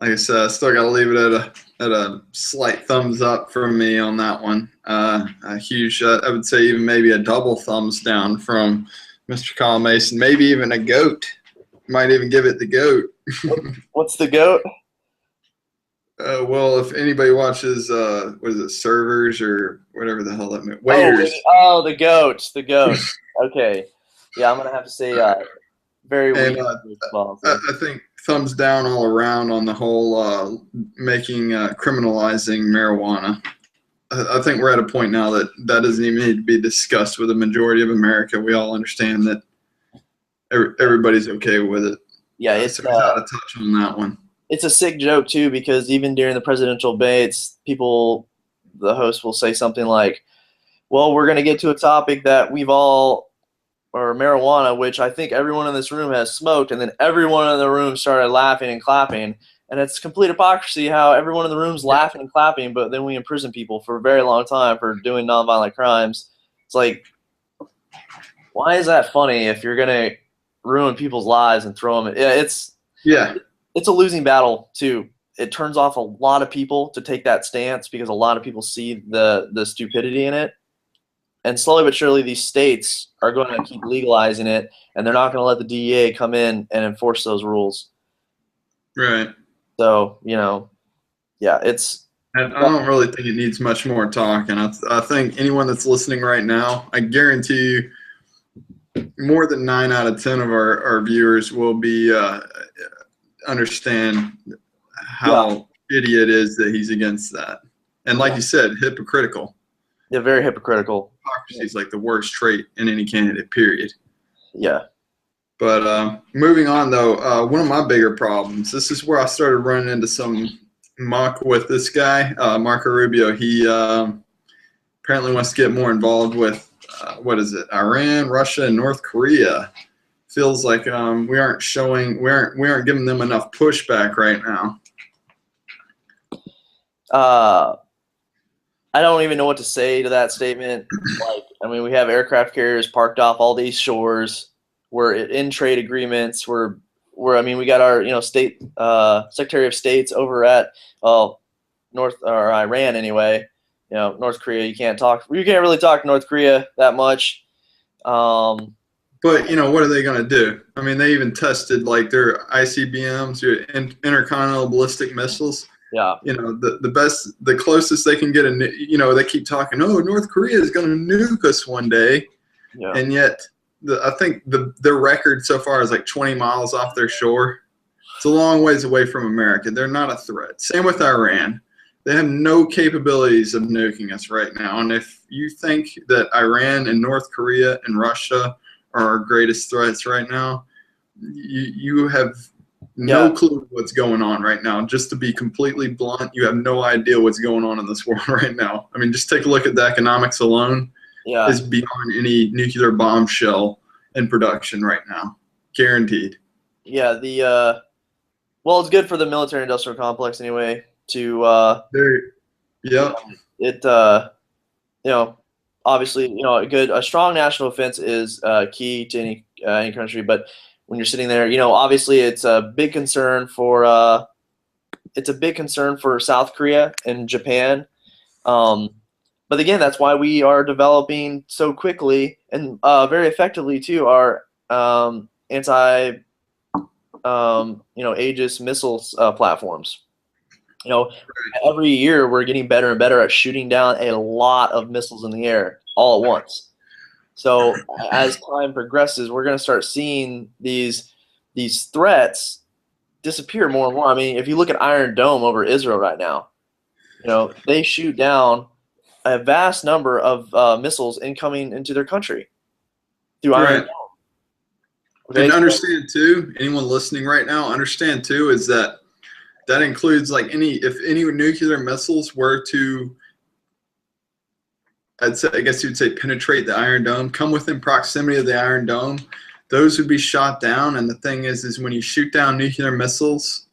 I said, I still got to leave it at a slight thumbs up from me on that one. A huge, I would say, even maybe a double thumbs down from Mr. Kyle Mason. Maybe even a goat. Might even give it the goat. What's the goat? Well, if anybody watches, what is it, Servers or whatever the hell that meant, Waiters. Oh, the goat. The goat. Okay. Yeah, I'm gonna have to say very weak response. I think thumbs down all around on the whole criminalizing marijuana. I think we're at a point now that doesn't even need to be discussed with the majority of America. We all understand that everybody's okay with it. Yeah, it's so out of touch on that one. It's a sick joke too, because even during the presidential debates, the host will say something like, "Well, we're going to get to a topic that or marijuana, which I think everyone in this room has smoked," and then everyone in the room started laughing and clapping. And it's complete hypocrisy how everyone in the room's laughing and clapping, but then we imprison people for a very long time for doing nonviolent crimes. It's like, why is that funny if you're going to ruin people's lives and throw them? It's a losing battle too. It turns off a lot of people to take that stance, because a lot of people see the stupidity in it. And slowly but surely, these states are going to keep legalizing it, and they're not going to let the DEA come in and enforce those rules. Right. So, it's. I don't really think it needs much more talk. And I think anyone that's listening right now, I guarantee you, more than 9 out of 10 of our viewers will be understand how shitty it is that he's against that. And like you said, hypocritical. Yeah, very hypocritical. Hypocrisy is like the worst trait in any candidate, period. Yeah. But moving on, though, one of my bigger problems, this is where I started running into some muck with this guy, Marco Rubio. He apparently wants to get more involved with, Iran, Russia, and North Korea. Feels like we aren't giving them enough pushback right now. I don't even know what to say to that statement. We have aircraft carriers parked off all these shores. We're in trade agreements. We got our state Secretary of States over at Iran anyway. North Korea, you can't really talk to North Korea that much. But what are they going to do? They even tested their ICBMs, intercontinental ballistic missiles. Yeah. The closest they can get they keep talking, oh, North Korea is going to nuke us one day. Yeah. And yet I think their record so far is 20 miles off their shore. It's a long ways away from America. They're not a threat. Same with Iran. They have no capabilities of nuking us right now. And if you think that Iran and North Korea and Russia are our greatest threats right now, you have no clue what's going on right now. Just to be completely blunt, you have no idea what's going on in this world right now. Just take a look at the economics alone. Yeah, is beyond any nuclear bombshell in production right now, guaranteed. Yeah, it's good for the military-industrial complex anyway. Obviously, a strong national defense is key to any country, but when you're sitting there. Obviously it's a big concern for South Korea and Japan. But again, that's why we are developing so quickly and very effectively too our Aegis missiles platforms. Every year we're getting better and better at shooting down a lot of missiles in the air all at once. So as time progresses, we're going to start seeing these threats disappear more and more. I mean, if you look at Iron Dome over Israel right now, they shoot down a vast number of missiles incoming into their country through Iron Dome. Okay, and understand too, anyone listening right now, understand too, is that includes like if any nuclear missiles were to, I guess you'd say, penetrate the Iron Dome, come within proximity of the Iron Dome, those would be shot down. And the thing is when you shoot down nuclear missiles,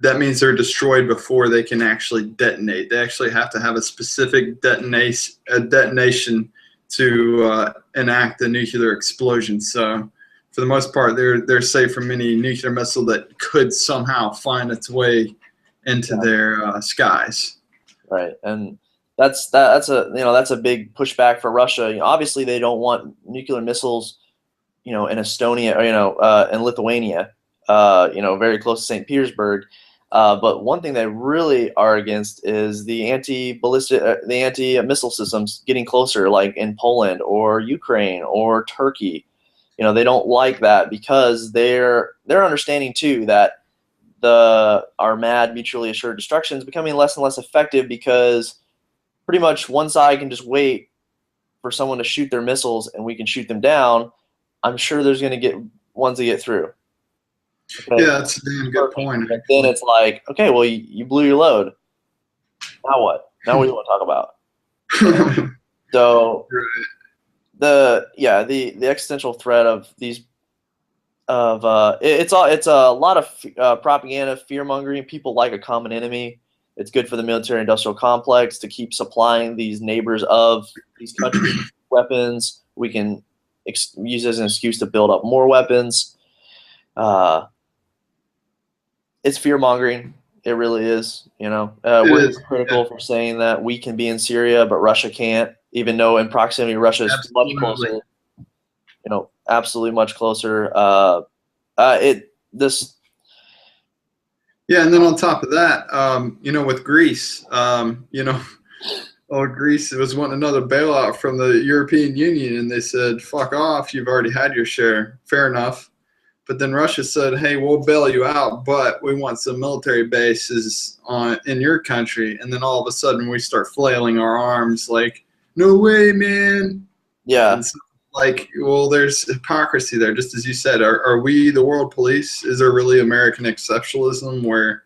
that means they're destroyed before they can actually detonate. They actually have to have a specific detonation to enact a nuclear explosion. So for the most part, they're safe from any nuclear missile that could somehow find its way into their skies. Right, and that's a big pushback for Russia. Obviously, they don't want nuclear missiles, in Estonia or in Lithuania, very close to St. Petersburg. But one thing they really are against is the anti-missile systems getting closer, like in Poland or Ukraine or Turkey. They don't like that because they're understanding too that our mad mutually assured destruction is becoming less and less effective because pretty much one side can just wait for someone to shoot their missiles and we can shoot them down. I'm sure there's going to get ones that get through. Okay. Yeah, that's a damn good point. But then it's like, okay, well, you blew your load. Now what? Now what do you want to talk about? So the existential threat of these it's a lot of propaganda, fear mongering. People like a common enemy. It's good for the military-industrial complex to keep supplying these neighbors of these countries weapons. We can use it as an excuse to build up more weapons. It's fear-mongering. It really is. We're critical for saying that we can be in Syria, but Russia can't, even though in proximity Russia is much closer. Absolutely much closer. Yeah, and then on top of that, with Greece, Greece was wanting another bailout from the European Union, and they said, fuck off, you've already had your share. Fair enough. But then Russia said, hey, we'll bail you out, but we want some military bases in your country. And then all of a sudden we start flailing our arms like, no way, man. Yeah. And so, there's hypocrisy there. Just as you said, are we the world police? Is there really American exceptionalism where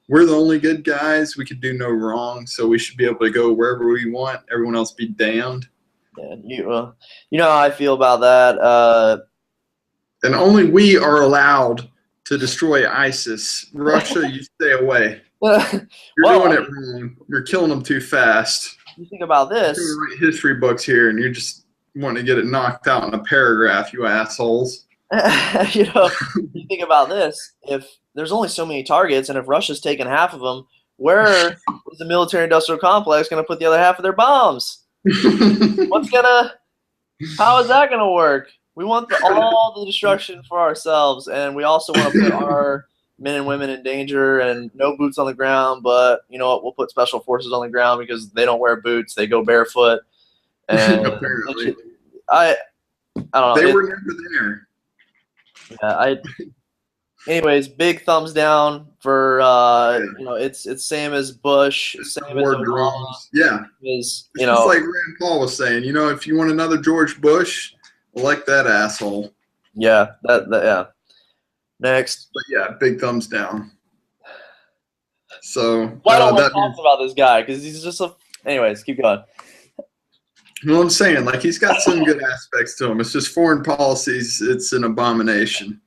we're the only good guys? We could do no wrong, so we should be able to go wherever we want. Everyone else be damned. Yeah, you know how I feel about that. And only we are allowed to destroy ISIS. Russia, you stay away. You're doing it wrong. You're killing them too fast. You think about this. You're going to write history books here, and you're just wanting to get it knocked out in a paragraph, you assholes. You think about this. If there's only so many targets, and if Russia's taken half of them, where is the military-industrial complex going to put the other half of their bombs? How is that going to work? We want all the destruction for ourselves, and we also want to put our men and women in danger and no boots on the ground, but you know what? We'll put special forces on the ground because they don't wear boots. They go barefoot. And apparently. I don't know. They were never there. Yeah, anyways, big thumbs down for it's same as Bush, same as Obama. Yeah. It's like Rand Paul was saying, if you want another George Bush, elect that asshole. Yeah, yeah. Next. But yeah, big thumbs down. So why don't we talk about this guy? Because he's just anyways, keep going. Well, I'm saying, he's got some good aspects to him. It's just foreign policies, it's an abomination.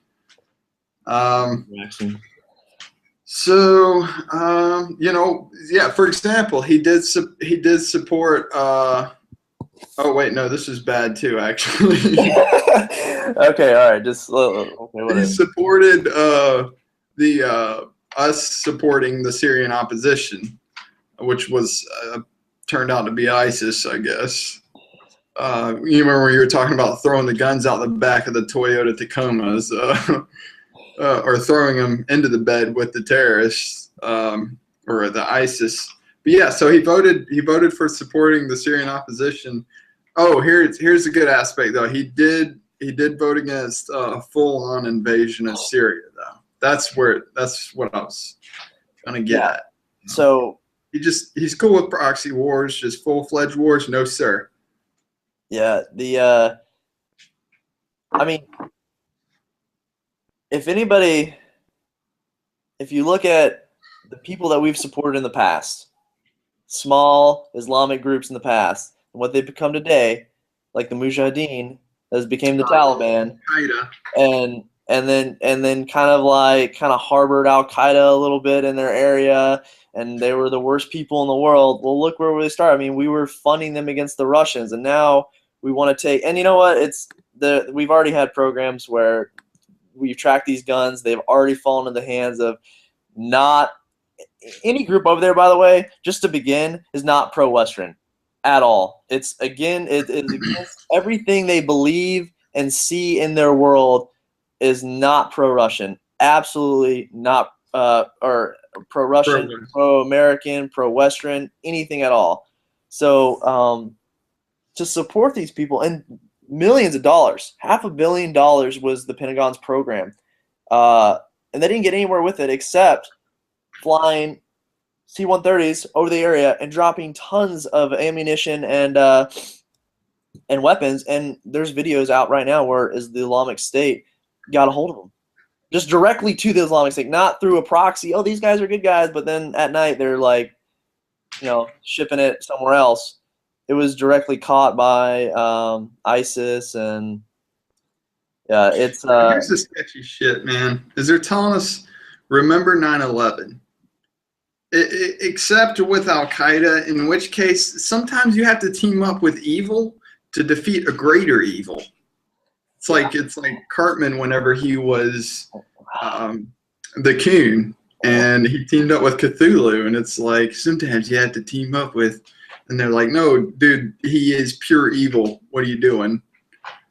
So, for example, he did support Oh wait, no, this is bad too. Actually, Okay, all right, just okay, he whatever. supported the us supporting the Syrian opposition, which was turned out to be ISIS, I guess. You remember when you were talking about throwing the guns out the back of the Toyota Tacomas, or throwing them into the bed with the terrorists, or the ISIS. But yeah, so he voted. He voted for supporting the Syrian opposition. Oh, here's a good aspect though. He did vote against a full-on invasion of Syria though. That's what I was gonna get Yeah. at. So He's cool with proxy wars, just full-fledged wars, no sir. yeah, I mean, if anybody, if you look at the people that we've supported in the past, small Islamic groups in the past, and what they've become today, like the Mujahideen, has became the Taliban, Qaeda. and then kind of harbored Al Qaeda a little bit in their area, and they were the worst people in the world. Well, look where they started. I mean, we were funding them against the Russians, and now we want to take. And you know what? We've already had programs where we've tracked these guns. They've already fallen in the hands of not any group over there. By the way, just to begin, is not pro-Western at all. It's again, it is against everything they believe and see in their world. Is not pro-Russian, absolutely not, or pro-Russian, pro-American, pro-Western, anything at all. So to support these people and millions of dollars, $500 million was the Pentagon's program, and they didn't get anywhere with it except flying C-130s over the area and dropping tons of ammunition and weapons. And there's videos out right now where is the Islamic State got a hold of them, just directly to the Islamic State, not through a proxy. Oh, these guys are good guys, but then at night they're like, shipping it somewhere else. It was directly caught by ISIS, and yeah, it's Here's the sketchy shit, man. Is they're telling us, remember 9/11. Except with Al Qaeda, in which case sometimes you have to team up with evil to defeat a greater evil. It's like Cartman whenever he was the Coon and he teamed up with Cthulhu, and it's like sometimes you have to team up with, and they're like, no, dude, he is pure evil. What are you doing?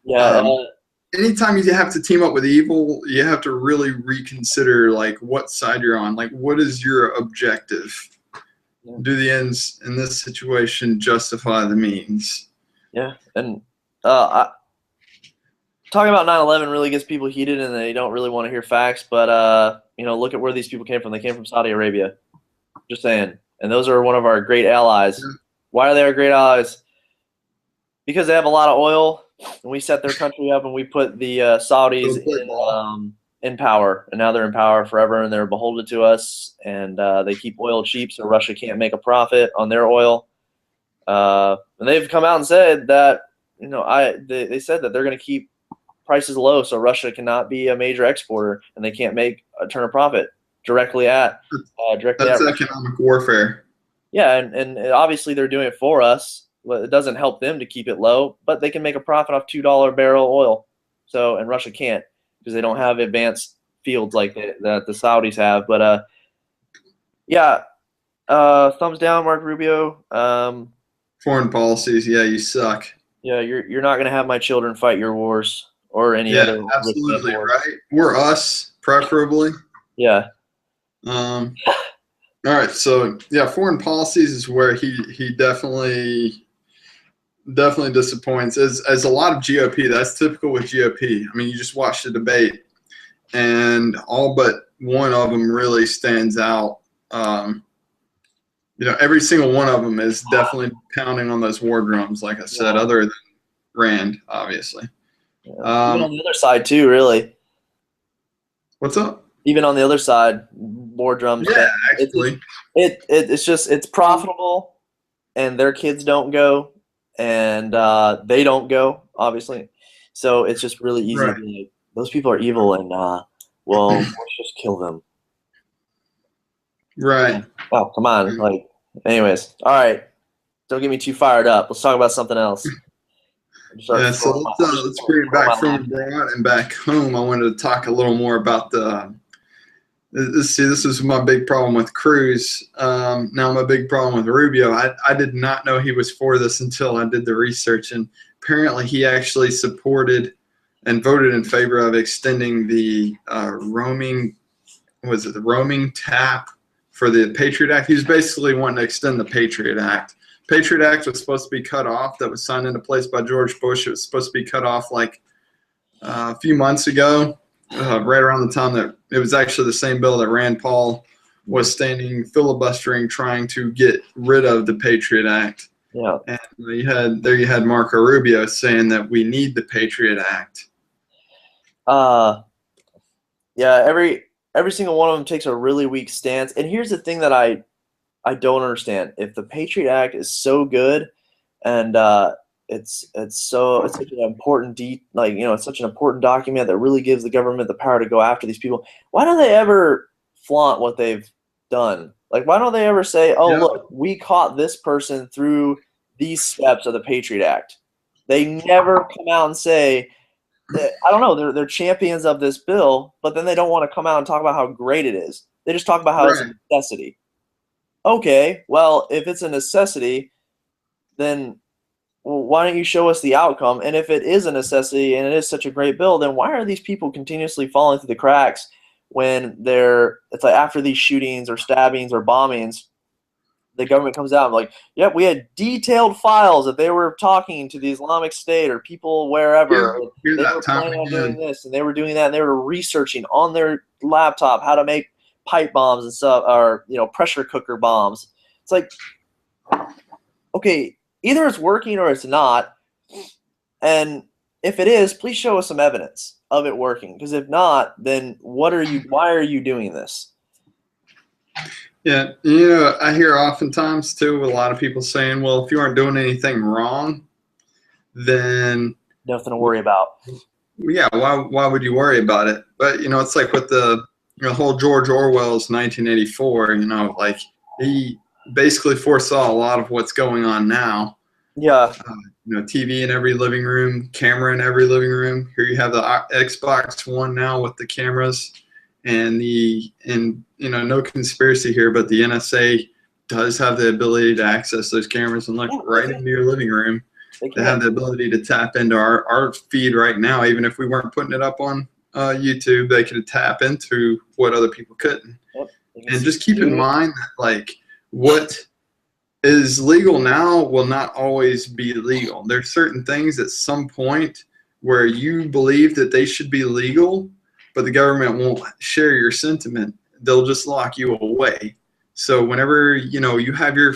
yeah. Anytime you have to team up with evil, you have to really reconsider like what side you're on. Like, what is your objective? Yeah. Do the ends in this situation justify the means? Yeah, and talking about 9/11 really gets people heated, and they don't really want to hear facts. But look at where these people came from. They came from Saudi Arabia. Just saying, and those are one of our great allies. Yeah. Why are they our great allies? Because they have a lot of oil, and we set their country up, and we put the Saudis in power, and now they're in power forever, and they're beholden to us, and they keep oil cheap, so Russia can't make a profit on their oil. And they've come out and said that they said that they're going to keep prices low, so Russia cannot be a major exporter, and they can't make a ton of profit directly at That's economic warfare. Yeah, and obviously they're doing it for us. It doesn't help them to keep it low, but they can make a profit off $2 barrel oil. So, and Russia can't because they don't have advanced fields like that the Saudis have. But yeah, thumbs down, Mark Rubio. Foreign policies, yeah, you suck. Yeah, you're not gonna have my children fight your wars or any other. Yeah, absolutely right. We're us, preferably. Yeah. All right, so yeah, foreign policies is where he definitely disappoints. As a lot of GOP, that's typical with GOP. I mean, you just watch the debate, and all but one of them really stands out. Every single one of them is definitely pounding on those war drums, like I said, other than Rand, obviously. Yeah. Even on the other side too, really. What's up? Even on the other side, war drums. Yeah, actually. It's profitable, and their kids don't go, and they don't go, obviously. So it's just really easy to be like, those people are evil, and let's just kill them. Right. Oh, come on. Anyways. All right. don't get me too fired up. Let's talk about something else. Yeah, so let's bring it back from abroad and back home. I wanted to talk a little more about the. See, this is my big problem with Cruz. Now my big problem with Rubio. I did not know he was for this until I did the research, and apparently he actually supported and voted in favor of extending the roaming tap for the Patriot Act. He was basically wanting to extend the Patriot Act. Patriot Act was supposed to be cut off. That was signed into place by George Bush. It was supposed to be cut off like a few months ago, right around the time that it was actually the same bill that Rand Paul was standing filibustering, trying to get rid of the Patriot Act. Yeah. And you had Marco Rubio saying that we need the Patriot Act. Yeah, every single one of them takes a really weak stance. And here's the thing that I don't understand. If the Patriot Act is so good, and it's such an important it's such an important document that really gives the government the power to go after these people, why don't they ever flaunt what they've done? Like, why don't they ever say, oh, look, we caught this person through these steps of the Patriot Act? They never come out and say, I don't know, they're champions of this bill, but then they don't want to come out and talk about how great it is. They just talk about how it's a necessity. Okay, well, if it's a necessity, then why don't you show us the outcome? And if it is a necessity and it is such a great bill, then why are these people continuously falling through the cracks when it's like after these shootings or stabbings or bombings, the government comes out and like, yep, we had detailed files that they were talking to the Islamic State or people wherever. They were planning on doing this and they were doing that, and they were researching on their laptop how to make pipe bombs and stuff, or pressure cooker bombs. It's like, okay, either it's working or it's not. And if it is, please show us some evidence of it working. Because if not, then why are you doing this? Yeah, I hear oftentimes too a lot of people saying, well, if you aren't doing anything wrong, then nothing to worry about. Yeah, why would you worry about it? But it's like with the whole George Orwell's 1984. Like he basically foresaw a lot of what's going on now. Yeah. TV in every living room, camera in every living room. Here you have the Xbox One now with the cameras, and no conspiracy here, but the NSA does have the ability to access those cameras and look right into your living room. They have the ability to tap into our feed right now. Even if we weren't putting it up on YouTube, they could tap into what other people couldn't. Yep. And just keep in mind that, like, what is legal now will not always be legal. There's certain things at some point where you believe that they should be legal, but the government won't share your sentiment. They'll just lock you away. So whenever, you have your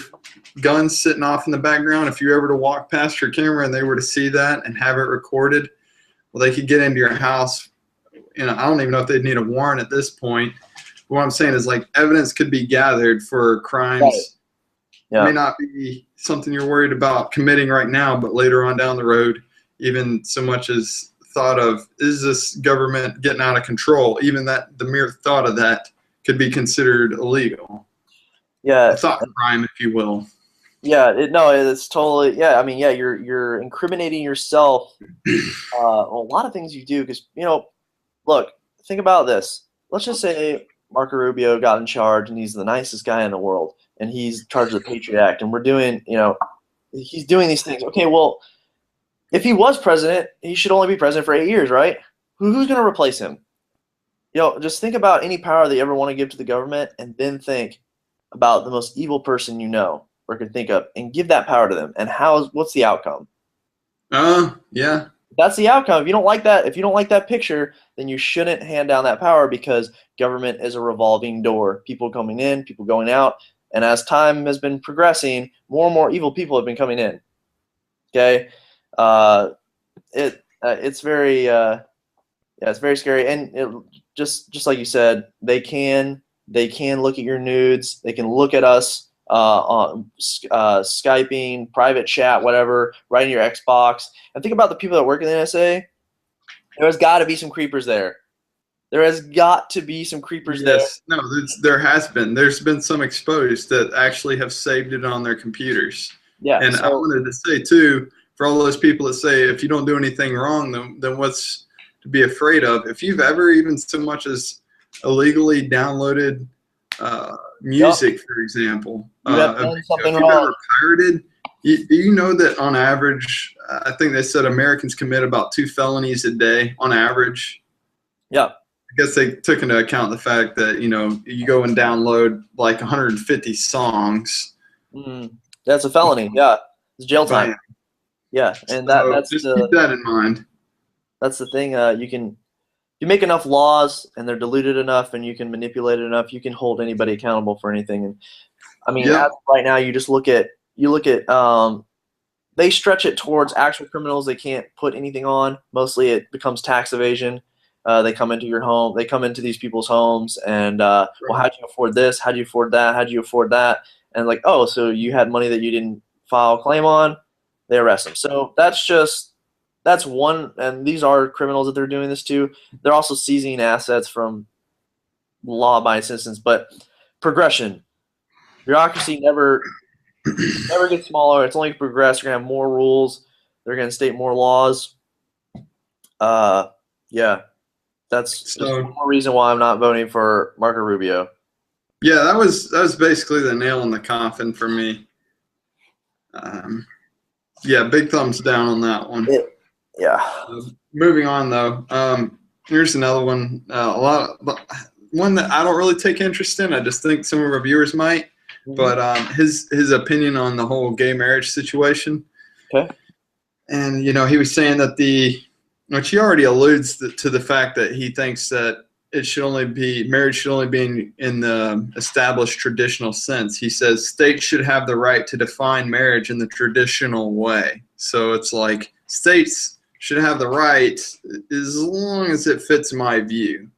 guns sitting off in the background, if you were ever to walk past your camera and they were to see that and have it recorded, well, they could get into your house. I don't even know if they'd need a warrant at this point. What I'm saying is, like, evidence could be gathered for crimes. Right. Yeah. It may not be something you're worried about committing right now, but later on down the road, even so much as thought of, is this government getting out of control? Even that, the mere thought of that could be considered illegal. Yeah. A thought crime, if you will. Yeah, it's totally, yeah. I mean, yeah, you're incriminating yourself. A lot of things you do, because, look, think about this. Let's just say Marco Rubio got in charge and he's the nicest guy in the world and he's charged of the Patriot Act and we're doing, he's doing these things. Okay, well, if he was president, he should only be president for 8 years, right? Who's going to replace him? Just think about any power that you ever want to give to the government, and then think about the most evil person or can think of, and give that power to them. And what's the outcome? Yeah. That's the outcome. If you don't like that picture, then you shouldn't hand down that power, because government is a revolving door. People coming in, people going out, and as time has been progressing, more and more evil people have been coming in. Okay, it's very it's very scary, and just like you said, they can look at your nudes, they can look at us on Skyping, private chat, whatever, right in your Xbox. And think about the people that work in the NSA. There's got to be some creepers there. There has got to be some creepers there. No, there has been. There's been some exposed that actually have saved it on their computers. Yeah. And I wanted to say too, for all those people that say if you don't do anything wrong, then what's to be afraid of? If you've ever even so much as illegally downloaded music, for example, you have done something if you've wrong. ever pirated, do you know that on average, I think they said Americans commit about 2 felonies a day on average? Yeah. I guess they took into account the fact that, you go and download like 150 songs. That's a felony. Yeah. It's jail time. Bam. Yeah. And So that's just keep that in mind. That's the thing. You make enough laws and they're diluted enough and you can manipulate it enough, you can hold anybody accountable for anything. And I mean, as of right now, you look at they stretch it towards actual criminals they can't put anything on. Mostly it becomes tax evasion. They come into your home. They come into these people's homes and, well, how do you afford this? How do you afford that? How do you afford that? And like, oh, so you had money that you didn't file a claim on? They arrest them. So that's one, and these are criminals that they're doing this to. They're also seizing assets from law-abiding citizens. But progression, bureaucracy never gets smaller. It's only progress. You're gonna have more rules. They're gonna state more laws. Yeah, that's just one more reason why I'm not voting for Marco Rubio. Yeah, that was basically the nail in the coffin for me. Yeah, big thumbs down on that one. Yeah. Moving on though, here's another one. One that I don't really take interest in. I just think some of our viewers might. But his opinion on the whole gay marriage situation. Okay. And he was saying that which he already alludes to the fact that he thinks that marriage should only be in the established traditional sense. He says states should have the right to define marriage in the traditional way. So it's like states should have the right as long as it fits my view.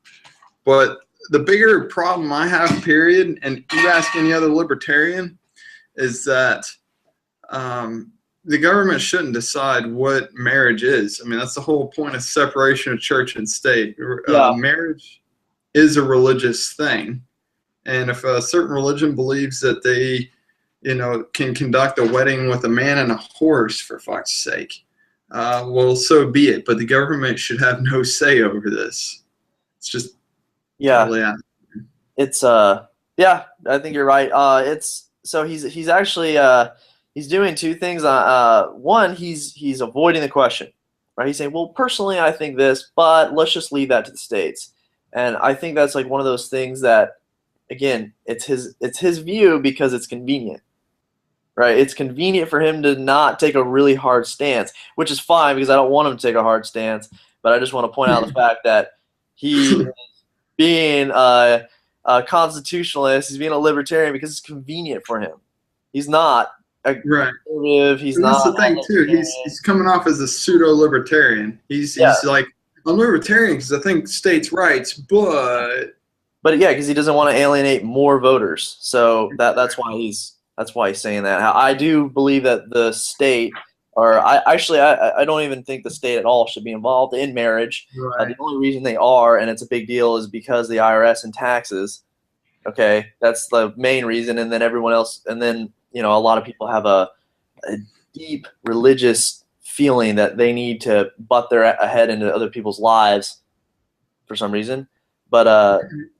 But the bigger problem I have, period, and you ask any other libertarian, is that the government shouldn't decide what marriage is. I mean, that's the whole point of separation of church and state. Marriage is a religious thing. And if a certain religion believes that they, can conduct a wedding with a man and a horse, for fuck's sake, well, so be it. But the government should have no say over this. It's just totally out. It's yeah, I think you're right. He's actually he's doing two things. One, he's avoiding the question, right? He's saying, well, personally, I think this, but let's just leave that to the states. And I think that's like one of those things that, again, it's his view because it's convenient, right? It's convenient for him to not take a really hard stance, which is fine because I don't want him to take a hard stance. But I just want to point out the fact that he is being a constitutionalist, he's being a libertarian because it's convenient for him. He's not a conservative. He's not. That's the thing too. He's coming off as a pseudo libertarian. He's like, I'm libertarian because I think states' rights, but yeah, because he doesn't want to alienate more voters. So that's why he's saying that. I do believe that the state, or I don't even think the state at all should be involved in marriage. Right. The only reason they are, and it's a big deal, is because the IRS and taxes. Okay, that's the main reason, and then everyone else, and then a lot of people have a deep religious feeling that they need to butt their head into other people's lives for some reason. But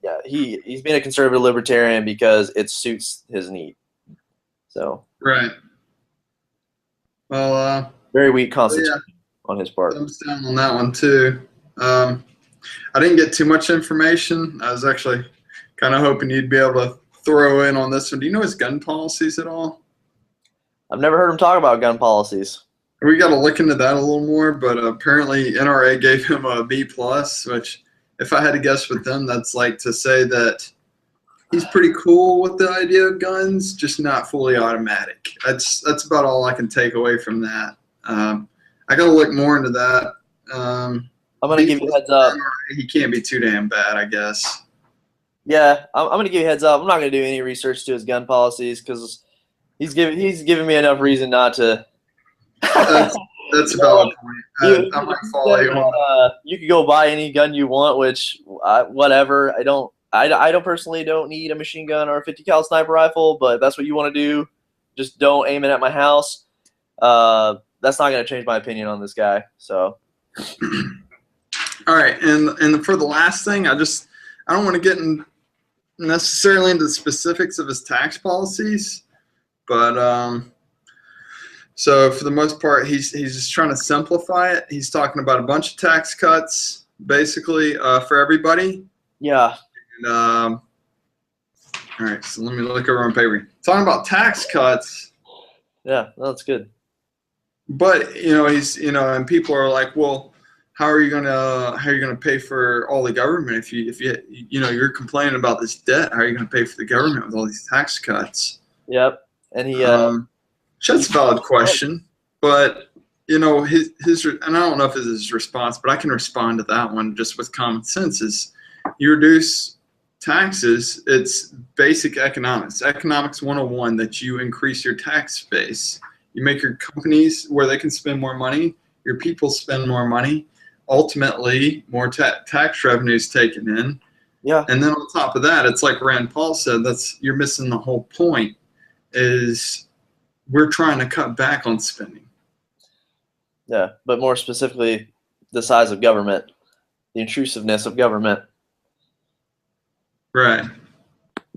yeah, he's being a conservative libertarian because it suits his need. So right. Well, very weak constitution on his part. Thumbs down on that one too. I didn't get too much information. I was actually kind of hoping you'd be able to throw in on this one. Do you know his gun policies at all? I've never heard him talk about gun policies. We got to look into that a little more, but apparently NRA gave him a B+, which if I had to guess with them, that's like to say that he's pretty cool with the idea of guns, just not fully automatic. That's about all I can take away from that. I got to look more into that. I'm going to give you a heads up. He can't be too damn bad, I guess. Yeah, I'm going to give you a heads up. I'm not going to do any research to his gun policies because he's giving me enough reason not to. That's a valid point. I might follow you on. You could go buy any gun you want, which whatever. I personally don't need a machine gun or a 50 cal sniper rifle, but if that's what you want to do, just don't aim it at my house. That's not going to change my opinion on this guy. So, all right, and for the last thing, I don't want to get necessarily into the specifics of his tax policies, but so for the most part, he's just trying to simplify it. He's talking about a bunch of tax cuts, basically, for everybody. Yeah. And, all right, so let me look over on paper. Talking about tax cuts. Yeah, that's good. But and people are like, well, how are you gonna pay for all the government if you're complaining about this debt? How are you gonna pay for the government with all these tax cuts? Yep, and he that's a valid question, but his and I don't know if it's his response, but I can respond to that one just with common sense. Is you reduce taxes, it's basic economics 101, that you increase your tax base. You make your companies where they can spend more money, your people spend more money, ultimately more tax revenues taken in. Yeah. And then on top of that, it's like Rand Paul said, you're missing the whole point, is we're trying to cut back on spending. Yeah, but more specifically, the size of government, the intrusiveness of government. Right.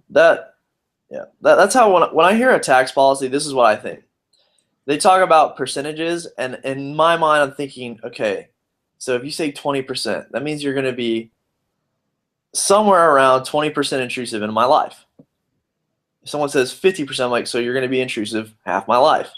That's how when I hear a tax policy, this is what I think. They talk about percentages, and in my mind, I'm thinking, okay, so if you say 20%, that means you're going to be somewhere around 20% intrusive in my life. If someone says 50%, I'm like, so you're going to be intrusive half my life.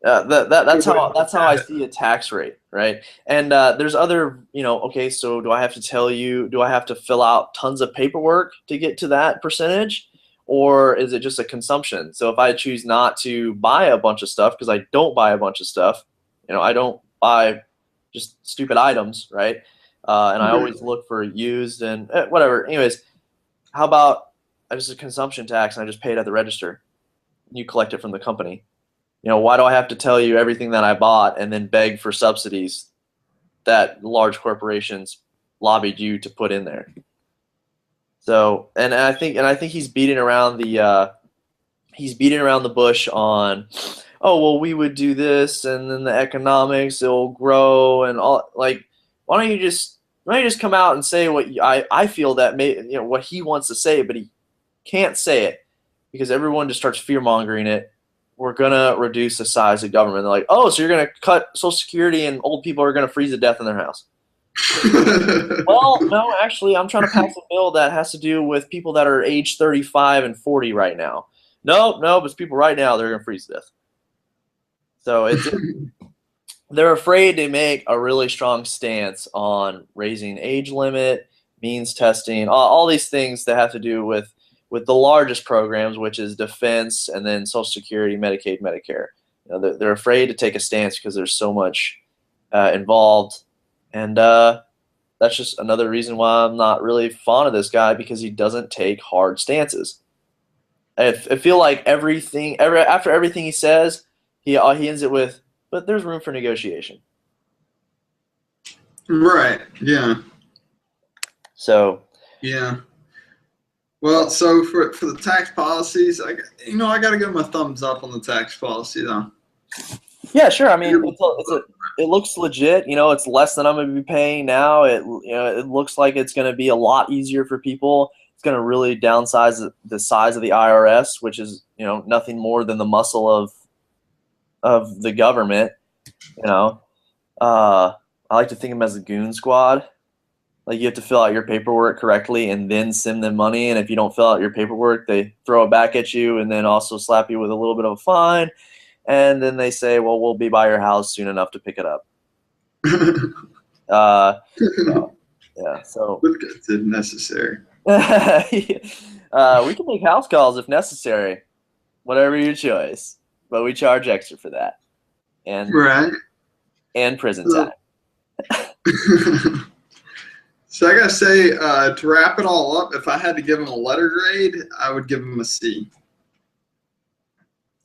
That's how I see a tax rate, right? And there's other, okay, so do I have to tell you, do I have to fill out tons of paperwork to get to that percentage? Or is it just a consumption? So if I choose not to buy a bunch of stuff, because I don't buy a bunch of stuff, I don't buy just stupid items, right? And I always look for used and whatever. Anyways, how about just a consumption tax and I just pay it at the register? You collect it from the company. Why do I have to tell you everything that I bought and then beg for subsidies that large corporations lobbied you to put in there? So, and I think he's beating around the bush on, oh well, we would do this, and then the economics, it'll grow and all. Like, why don't you just come out and say what I feel that what he wants to say, but he can't say it because everyone just starts fear mongering it. We're gonna reduce the size of government. They're like, oh, so you're gonna cut Social Security and old people are gonna freeze to death in their house. Well, no, actually, I'm trying to pass a bill that has to do with people that are age 35 and 40 right now. No, but it's people right now, they're going to freeze to death. So they're afraid to make a really strong stance on raising age limit, means testing, all these things that have to do with the largest programs, which is defense and then Social Security, Medicaid, Medicare. They're afraid to take a stance because there's so much involved. And that's just another reason why I'm not really fond of this guy, because he doesn't take hard stances. I feel like after everything he says, he ends it with, but there's room for negotiation. Right. Yeah. So. Yeah. Well, so for the tax policies, I got to give him a thumbs up on the tax policy, though. Yeah, sure. I mean, it looks legit. It's less than I'm going to be paying now. It looks like it's going to be a lot easier for people. It's going to really downsize the size of the IRS, which is nothing more than the muscle of the government. I like to think of them as a goon squad. Like, you have to fill out your paperwork correctly and then send them money. And if you don't fill out your paperwork, they throw it back at you and then also slap you with a little bit of a fine. And then they say, well, we'll be by your house soon enough to pick it up. Yeah, so. It's necessary. We can make house calls if necessary. Whatever your choice. But we charge extra for that. And, right. And prison time. So I gotta say, to wrap it all up, if I had to give him a letter grade, I would give him a C.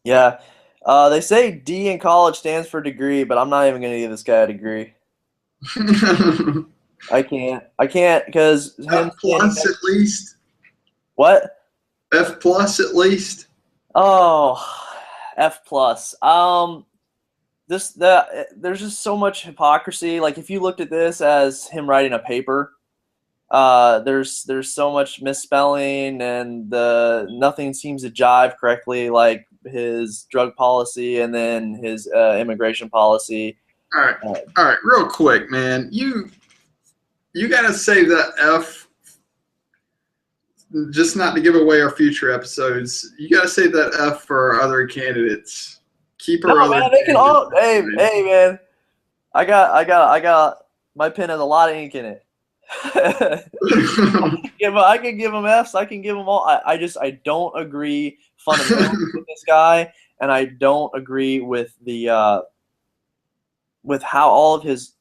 Yeah. They say D in college stands for degree, but I'm not even going to give this guy a degree. I can't because F plus at least. What? F plus at least. Oh, F plus. There's just so much hypocrisy. Like if you looked at this as him writing a paper, there's so much misspelling and nothing seems to jive correctly, like his drug policy and then his immigration policy. All right, real quick, man. You gotta save that F, just not to give away our future episodes. You gotta save that F for our other candidates. Keep our other. Man, they can all. Hey, man. I got. My pen has a lot of ink in it. I can give them Fs. I can give them all. I don't agree fundamentally with this guy, and I don't agree with the with how all of his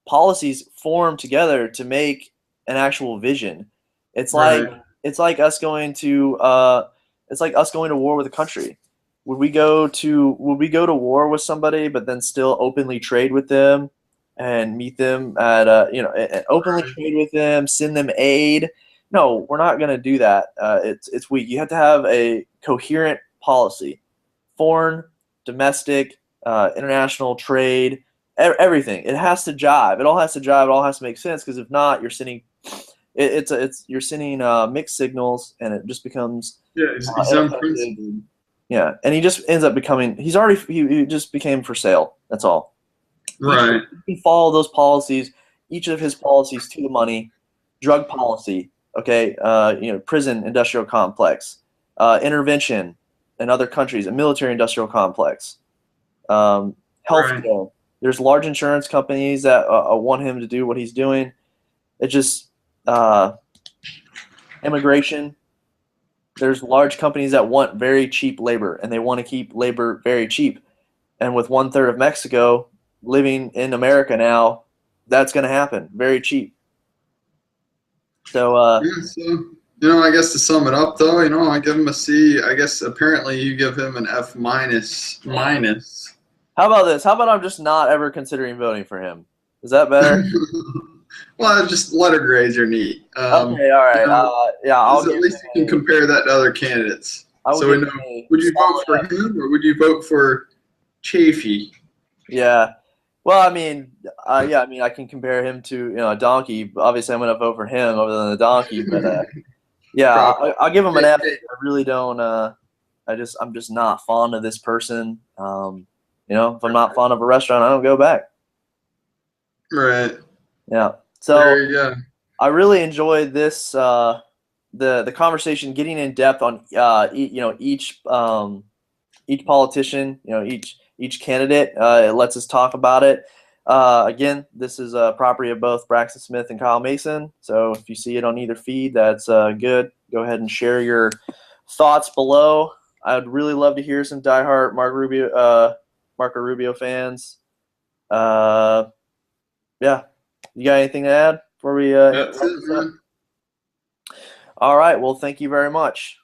policies form together to make an actual vision. It's like us going to war with a country. Would we go to war with somebody, but then still openly trade with them and meet them at openly trade with them, send them aid? No, we're not going to do that. It's weak. You have to have a coherent policy, foreign, domestic, international trade, everything. It has to jive. It all has to jive. It all has to make sense. Because if not, you're sending you're sending mixed signals, and it just becomes it's unprincipled. Yeah, and he just ends up becoming. He just became for sale. That's all. Right. He follow those policies, each of his policies to the money. Drug policy, okay, prison industrial complex, intervention in other countries, a military industrial complex, healthcare. Right. There's large insurance companies that want him to do what he's doing. It just immigration. There's large companies that want very cheap labor, and they want to keep labor very cheap. And with 1/3 of Mexico living in America now, that's going to happen very cheap. So, I guess to sum it up, though, I give him a C. I guess apparently you give him an F minus. How about this? How about I'm just not ever considering voting for him? Is that better? Well, just letter grades are neat. Okay, all right. At least you can compare that to other candidates. So we know. Would you vote for him, or would you vote for Chafee? Yeah. Well, I mean, I can compare him to a donkey. Obviously, I'm going to vote for him over than the donkey. But I'll give him an F. I really don't. I'm just not fond of this person. If I'm not fond of a restaurant, I don't go back. Right. Yeah. So there you go. I really enjoyed this the conversation, getting in depth on each politician, each candidate. It lets us talk about it. Again, this is a property of both Braxton Smith and Kyle Mason. So if you see it on either feed, that's good. Go ahead and share your thoughts below. I would really love to hear some diehard Marco Rubio fans. Yeah. You got anything to add before we? That's it, man. All right. Well, thank you very much.